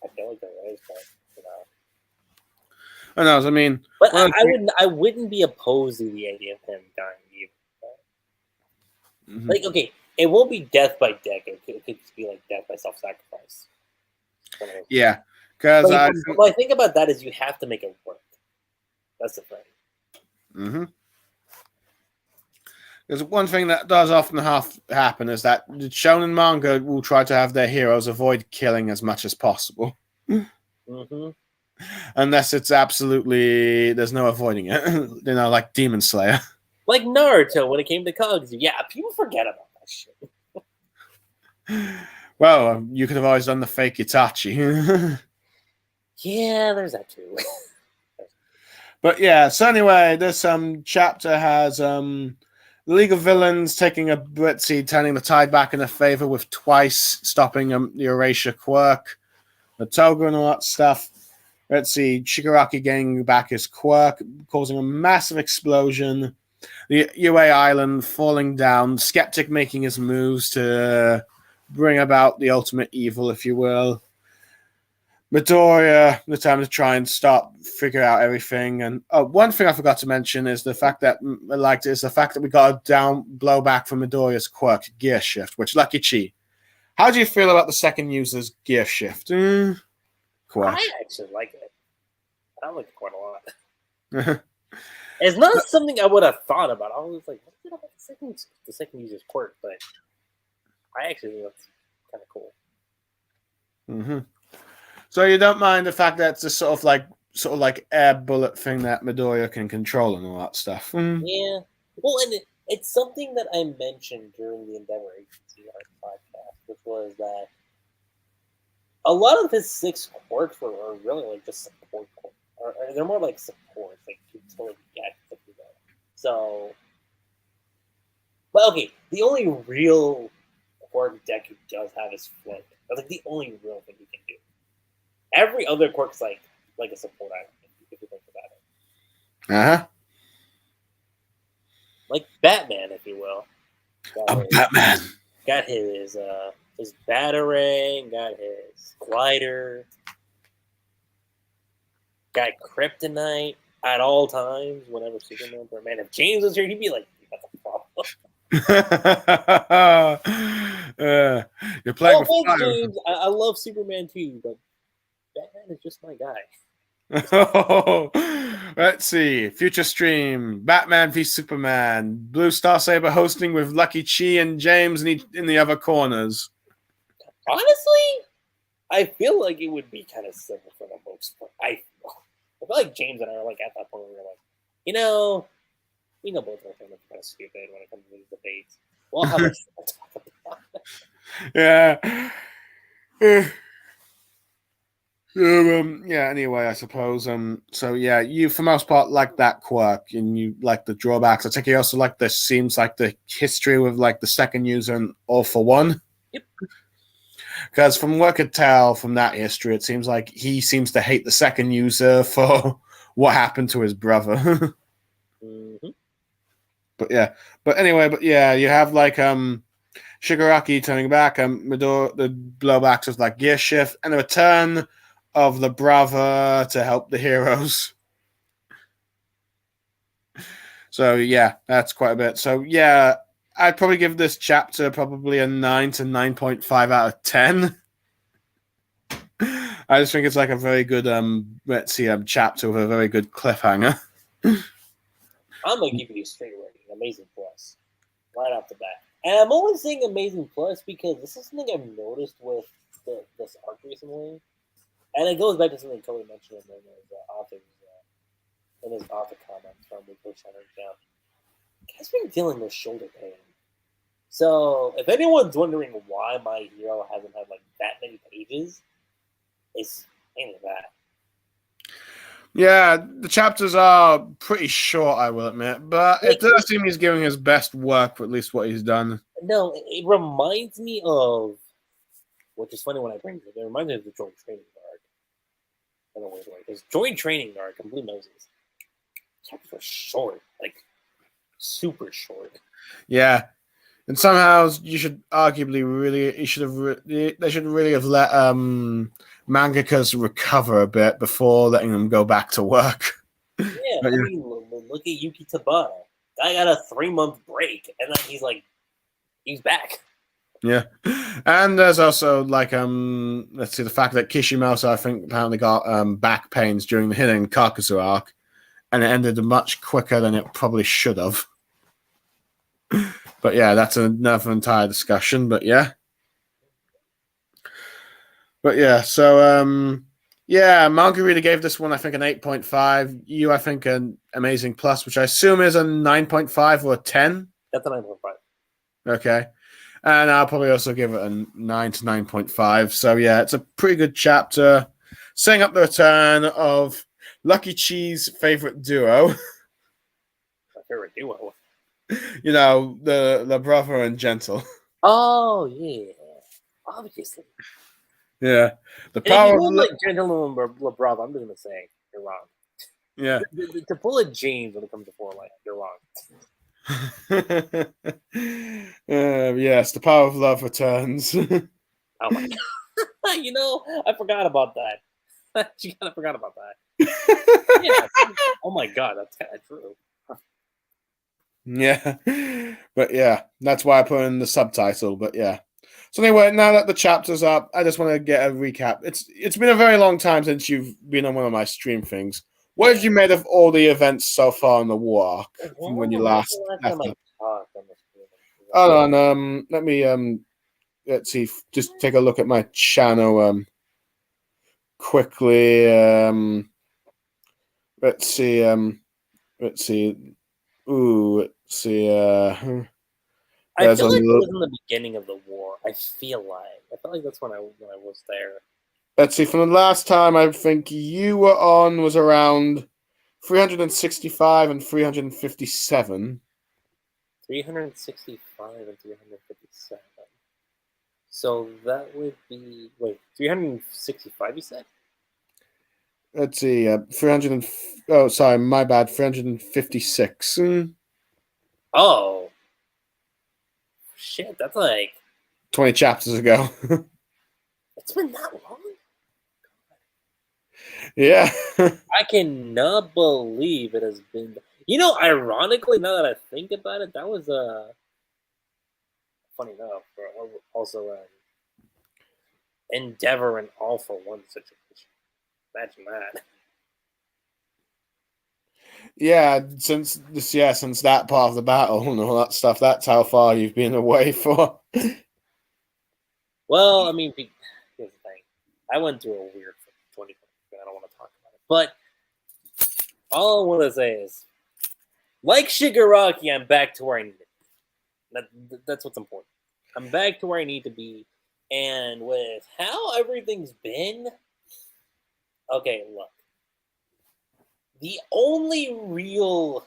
I feel like there is, but you know. I know. I mean, but I wouldn't be opposed to the idea of him dying either. Like, okay, it won't be death by death. It could just be like death by self-sacrifice. Yeah, because what I think about that is you have to make it work. That's the thing. There's one thing that does often happen is that the shonen manga will try to have their heroes avoid killing as much as possible. Unless it's absolutely, there's no avoiding it. You know, like Demon Slayer. Like Naruto when it came to Kaguya. Yeah, people forget about that shit. Well, you could have always done the fake Itachi. Yeah, there's that too. But yeah, so anyway, this chapter has League of Villains taking a Britzy, turning the tide back in their favor with twice stopping the Erasure quirk, the Toga and all that stuff. Let's see, Shigaraki getting back his quirk, causing a massive explosion. The UA Island falling down, Skeptic making his moves to bring about the ultimate evil, if you will. Midoriya, the time to try and figure out everything. And one thing I forgot to mention is the fact that I liked is the fact that we got a down blowback from Midoriya's quirk, Gear Shift, which Luckychi. How do you feel about the second user's Gear Shift? Quirk. I actually like it. I like it quite a lot. It's not something I would have thought about. I was like, what's it about the second user's quirk? But I actually think that's kind of cool. So you don't mind the fact that it's a sort of like air bullet thing that Midoriya can control and all that stuff. Yeah. Well, and it's something that I mentioned during the Endeavor Agency podcast, which was that a lot of his 6 quirks are really like just support quirks. Or they're more like supports, like utility gadgets. So, but okay, the only real quirk Deku does have is Flip. That's like the only real thing he can do. Every other quirk's like a support item, if you think about it. Like Batman, if you will. Batman. Got his Batarang, got his glider, got kryptonite at all times whenever Superman or Man, if James was here, he'd be like, that's a problem. You're playing with fire. James, I love Superman too, but Batman is just my guy. Let's see. Future stream. Batman v Superman. Blue Star Saber hosting with Luckychi and James in the other corners. Honestly, I feel like it would be kind of simple for the most part. I feel like James and I are like at that point where we're like, we know both of us are kind of stupid when it comes to these debates. We'll have a talk about it. Yeah. Anyway, I suppose. So yeah, you for most part like that quirk and you like the drawbacks. I think you also like seems like the history with like the second user and All for One. Yep. Because from what I could tell from that history, it seems like he seems to hate the second user for what happened to his brother. But yeah, you have like Shigaraki turning back, the blowbacks of like Gear Shift, and the return of the brother to help the heroes. So yeah, that's quite a bit. So yeah, I'd probably give this chapter probably a 9 to 9.5 out of 10. I just think it's like a very good chapter with a very good cliffhanger. I'm gonna give you a straight rating, Amazing Plus, right off the bat. And I'm only saying Amazing Plus because this is something I've noticed with this arc recently, and it goes back to something Cody mentioned in his author comments from Weekly Center Jump. He's been dealing with shoulder pain So, if anyone's wondering why My Hero hasn't had like that many pages, it's mainly that. Yeah, the chapters are pretty short, I will admit, but it does seem he's giving his best work for at least what he's done. No, it reminds me of, which is funny when I bring it. It reminds me of the Joint Training Guard. I don't know where because Joint Training Guard, complete noses. Chapters are short, like super short. Yeah, and somehow you should arguably really, they should really have let mangakas recover a bit before letting them go back to work. Yeah, I mean, look at Yuki Tabata. Guy got a 3-month break, and then he's back. Yeah, and there's also like let's see, the fact that Kishimoto I think apparently got back pains during the Hidden Kakuzu arc, and it ended much quicker than it probably should have. But yeah, that's another entire discussion. But yeah, so yeah, Margarita gave this one I think an 8.5. You I think an amazing plus, which I assume is a 9.5 or a 10. That's a 9.5. Okay. And I'll probably also give it a 9 to 9.5. So, yeah, it's a pretty good chapter. Setting up the return of Luckychi's favorite duo. My favorite duo? You know, the brother and Gentle. Oh, yeah. Obviously. Yeah. The And power if you of... like Gentle and LeBron, I'm just going to say, you're wrong. Yeah. To pull a James when it comes to 4 life, you're wrong. Yes, the power of love returns. Oh my god! You know, I forgot about that. I kind of forgot about that. Yeah. Oh my god, that's kind of true. Yeah, but yeah, that's why I put in the subtitle. But yeah, so anyway, now that the chapter's up, I just want to get a recap. It's been a very long time since you've been on one of my stream things. What have you made of all the events so far in the war arc from when you last left it? Oh, and let me let's see, just take a look at my channel quickly. Let's see. Ooh, let's see. I feel like it was in the beginning of the war. I feel like that's when I was there. Let's see. From the last time I think you were on was around 365 and 357. 365 and 357. So that would be 365. You said. Let's see. 300. Oh, sorry, my bad. 356. Oh. Shit, that's like 20 chapters ago. It's been that long? Yeah. I cannot believe it has been. You know, ironically, now that I think about it, that was funny enough. Also, Endeavor and All for One situation. Imagine that. Yeah, since that part of the battle and all that stuff, that's how far you've been away for. Well, I mean, here's the thing. I went through a weird 2020. I don't want to talk about it. But all I want to say is, like Shigaraki, I'm back to where I need to be. That's what's important. I'm back to where I need to be. And with how everything's been, okay, look. The only real,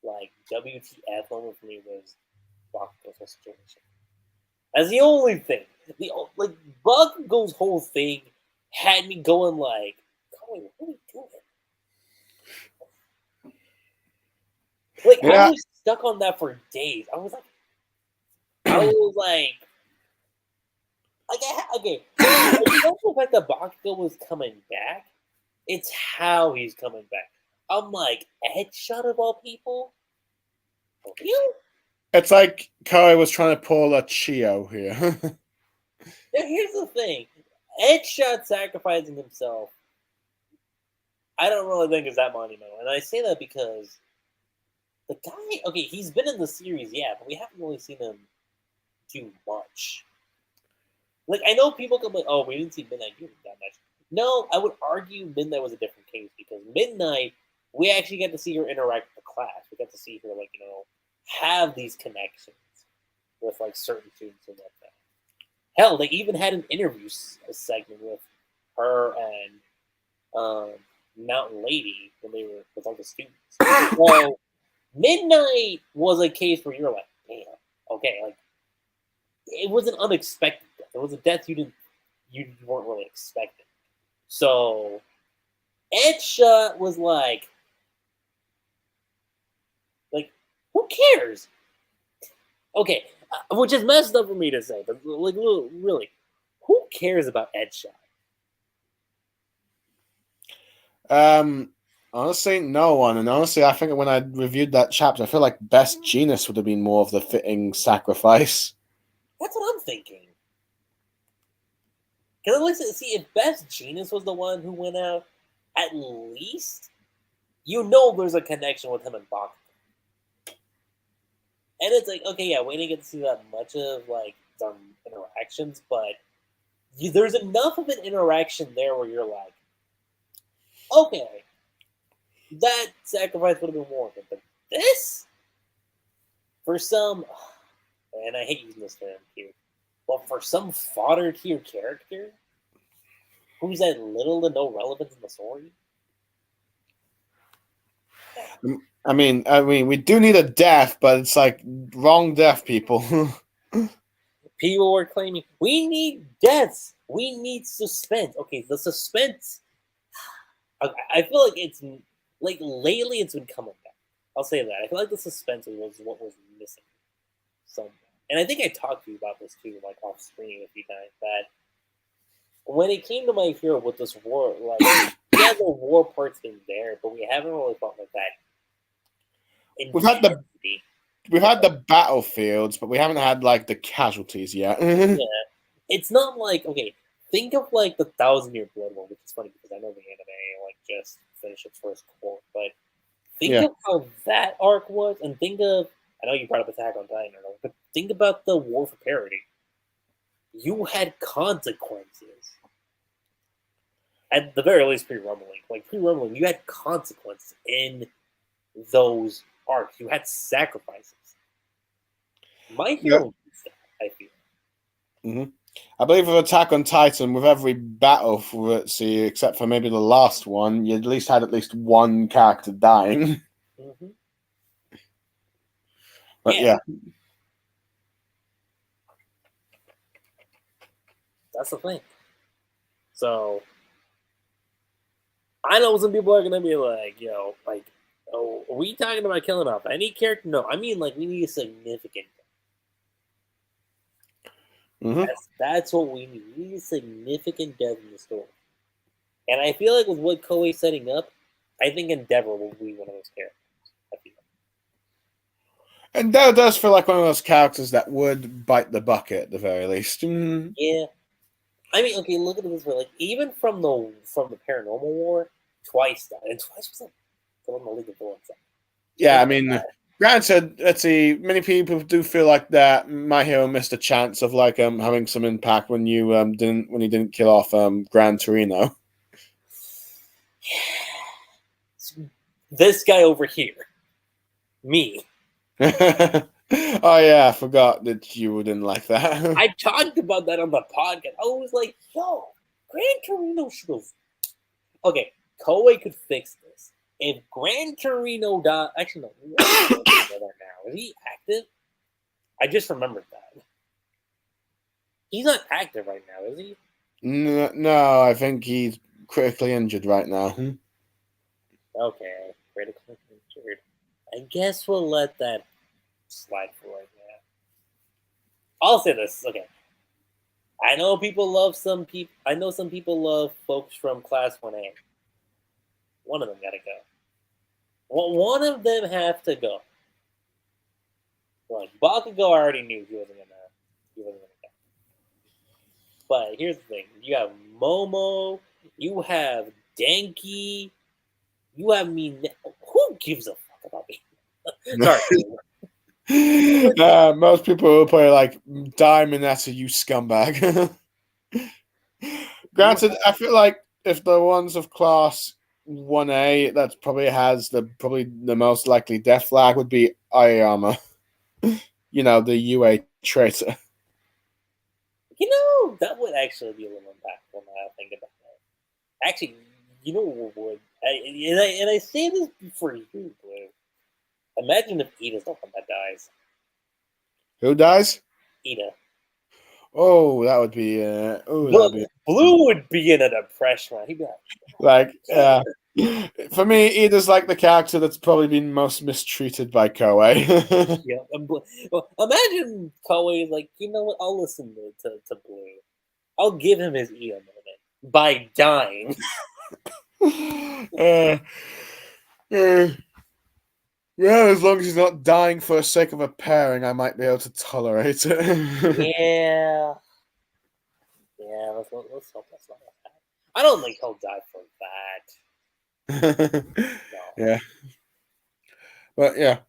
WTF moment for me was Bakugo's situation. That's the only thing. Bakugo's whole thing had me going Colin, what are we doing? Yeah. I was stuck on that for days. I was okay. It's not the fact that Bakugo was coming back. It's how he's coming back. I'm like, Headshot of all people? You? It's like Powe was trying to pull a Chio here. Now, here's the thing. Headshot sacrificing himself, I don't really think is that monumental. And I say that because the guy, okay, he's been in the series, yeah, but we haven't really seen him do much. I know people come oh, we didn't see Midnight do that much. No, I would argue Midnight was a different case because Midnight, we actually got to see her interact with the class. We got to see her, have these connections. with like certain students and whatnot. Hell, they even had an interview segment with her and Mountain Lady when they were with all the students. So Midnight was a case where you're like, damn, okay, like it was an unexpected death. It was a death you weren't really expecting. So Edshot was like, who cares? Okay, which is messed up for me to say, but like, really, who cares about Edshot? Honestly, no one. And honestly, I think when I reviewed that chapter, I feel like Best Genus would have been more of the fitting sacrifice. That's what I'm thinking. Because see, if Best Genus was the one who went out, at least you know there's a connection with him and Bach. And it's like, okay, yeah, we didn't get to see that much of like some interactions, but there's enough of an interaction there where you're like, okay, that sacrifice would have been warranted. But this, for some, and I hate using this term here, but for some fodder tier character who's at little to no relevance in the story. I mean, we do need a death, but it's like wrong death, people. People were claiming we need deaths, we need suspense. Okay, the suspense. I feel like it's like lately it's been coming back. I'll say that. I feel like the suspense was what was missing. And I think I talked to you about this too, like off screen with you guys. That when it came to My Hero with this war, like yeah, the war part's been there, but we haven't really felt like that. We've had the battlefields, but we haven't had like the casualties yet. Yeah, it's not like, okay, think of like the 1,000-Year Blood War, which is funny because I know the anime like just finished its first quote, but think of how that arc was, and think of, I know you brought up Attack on Titan, but think about the War for Parity. You had consequences. At the very least, pre-Rumbling. Like pre-Rumbling, you had consequences in those arcs. You had sacrifices. My Hero needs that, I feel. Mm-hmm. I believe with Attack on Titan, with every battle, except for maybe the last one, you at least had at least one character dying. Mm-hmm. But yeah. That's the thing. So I know some people are gonna be like, oh, are we talking about killing off any character? No, I mean like we need a significant. Mm-hmm. That's what we need. We need a significant death in the story. And I feel like with what Koei's setting up, I think Endeavor will be one of those characters. I feel. Endeavor does feel like one of those characters that would bite the bucket at the very least. Mm-hmm. Yeah. I mean, okay, look at it this way. Like, even from the Paranormal War, Twice died. And Twice was like on the League of Villains. Yeah, I mean, granted, let's see, many people do feel like that My Hero missed a chance of like having some impact when you didn't kill off Gran Torino. This guy over here. Me. Oh yeah, I forgot that you didn't like that. I talked about that on the podcast. I was like, yo, Gran Torino should have. Okay, Koei could fix this. If Gran Torino died, actually no, now is he active? I just remembered that. He's not active right now, is he? No, I think he's critically injured right now. Okay, critically injured. I guess we'll let that slide for right now. I'll say this, okay. I know people love some people. I know some people love folks from Class 1A. One of them gotta go. Well, one of them have to go. Like Bakugo, I already knew he wasn't gonna go. But here's the thing: you have Momo, you have Denki, you have me. Who gives a fuck about me? Sorry. Most people will play like Diamond. That's a you scumbag. Granted, I feel like if the ones of Class 1A that probably has the most likely death flag would be Aoyama. You know, the UA traitor. That would actually be a little impactful now I think about that. Actually, what would? I say this for you, Blue. Imagine if Ida's the one that dies. Who dies? Ida. Oh, that would be. Blue would be in a depression. He'd be like, for me, Ida's like the character that's probably been most mistreated by Powe. yeah. Well, imagine Powe is like, you know what? I'll listen to Blue. I'll give him his Ida moment by dying. Yeah, as long as he's not dying for the sake of a pairing, I might be able to tolerate it. Yeah. Yeah, let's hope that's not that. I don't think he'll die for that. No. Yeah. But yeah.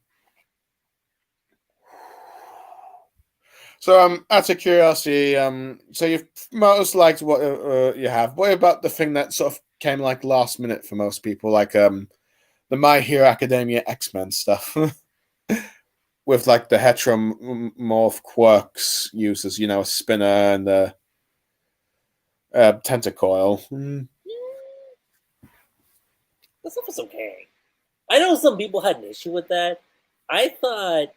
So out of curiosity, so you've most liked what you have. What about the thing that sort of came like last minute for most people, like the My Hero Academia X-Men stuff? With like the heteromorph quirks uses, a spinner and a tentacoil. That stuff was okay. I know some people had an issue with that. I thought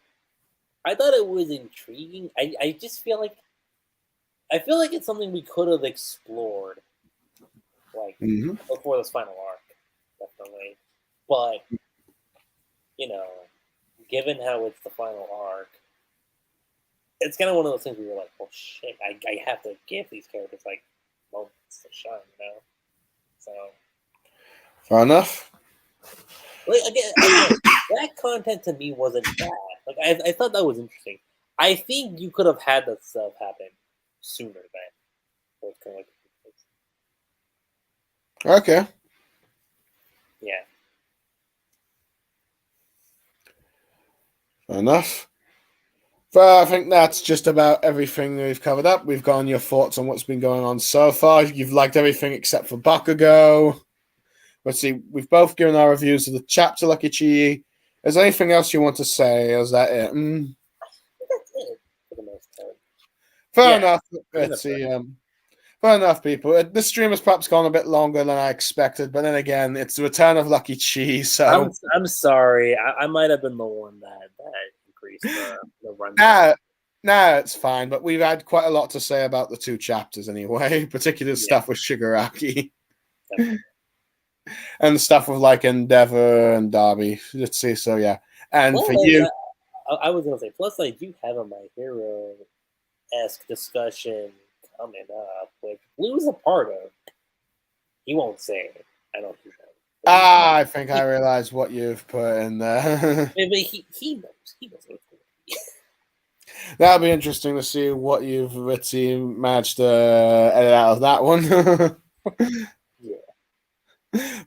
it was intriguing. I just feel like it's something we could have explored, like before this final arc, definitely. But given how it's the final arc, it's kind of one of those things where you're like, "Oh shit, I have to give these characters like moments to shine," So fair enough. like, again, that content to me wasn't bad. Like I thought that was interesting. I think you could have had that stuff happen sooner than. So it's kind of like, okay. Yeah. Fair enough. Well, I think that's just about everything we've covered up. We've gotten your thoughts on what's been going on so far. You've liked everything except for Bakugo. Let's see. We've both given our reviews of the chapter, Luckychi. Is there anything else you want to say? Or is that it? I think that's it for the most part. Fair enough. Let's see. Fair enough, people. This stream has perhaps gone a bit longer than I expected, but then again, it's the return of Luckychi. So I'm sorry. I might have been the one that increased the run. Nah, it's fine. But we've had quite a lot to say about the two chapters anyway, particularly stuff with Shigaraki. And stuff with like Endeavor and Darby. Let's see. So yeah, and for you, I was gonna say. Plus, I do have a My Hero-esque discussion coming up, which Blue's a part of. He won't say it. I don't think that. I think I realize what you've put in there. But he knows. He knows. That'll be interesting to see what you've managed to edit out of that one. Yeah.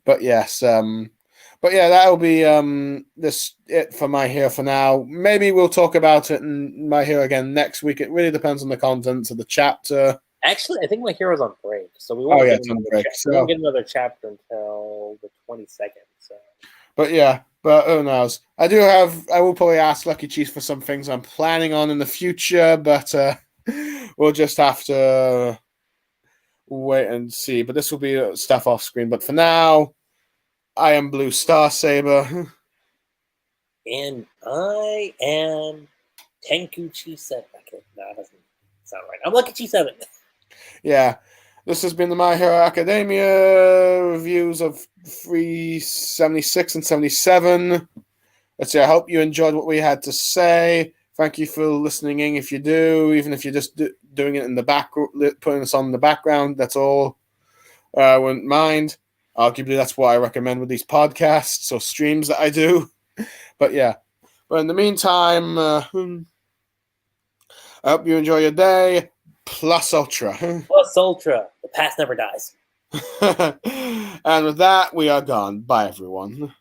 But yes, but yeah, that'll be it for My Hero for now. Maybe we'll talk about it in My Hero again next week. It really depends on the contents of the chapter. Actually, I think My Hero's on break, so we won't get another chapter until the 22nd. So. But yeah, who knows? I will probably ask Luckychi for some things I'm planning on in the future, but we'll just have to wait and see. But this will be stuff off screen. But for now, I am Blue Star Saber. And I am Tenkuchi7. No, that doesn't sound right. I'm Luckychi7. Yeah. This has been the My Hero Academia reviews of 376 and 77. Let's see, I hope you enjoyed what we had to say. Thank you for listening in. If you do, even if you're just doing it in the back, putting us on in the background, that's all. I wouldn't mind. Arguably, that's what I recommend with these podcasts or streams that I do. But yeah. But in the meantime, I hope you enjoy your day. Plus Ultra. Plus Ultra. The past never dies. And with that, we are gone. Bye, everyone.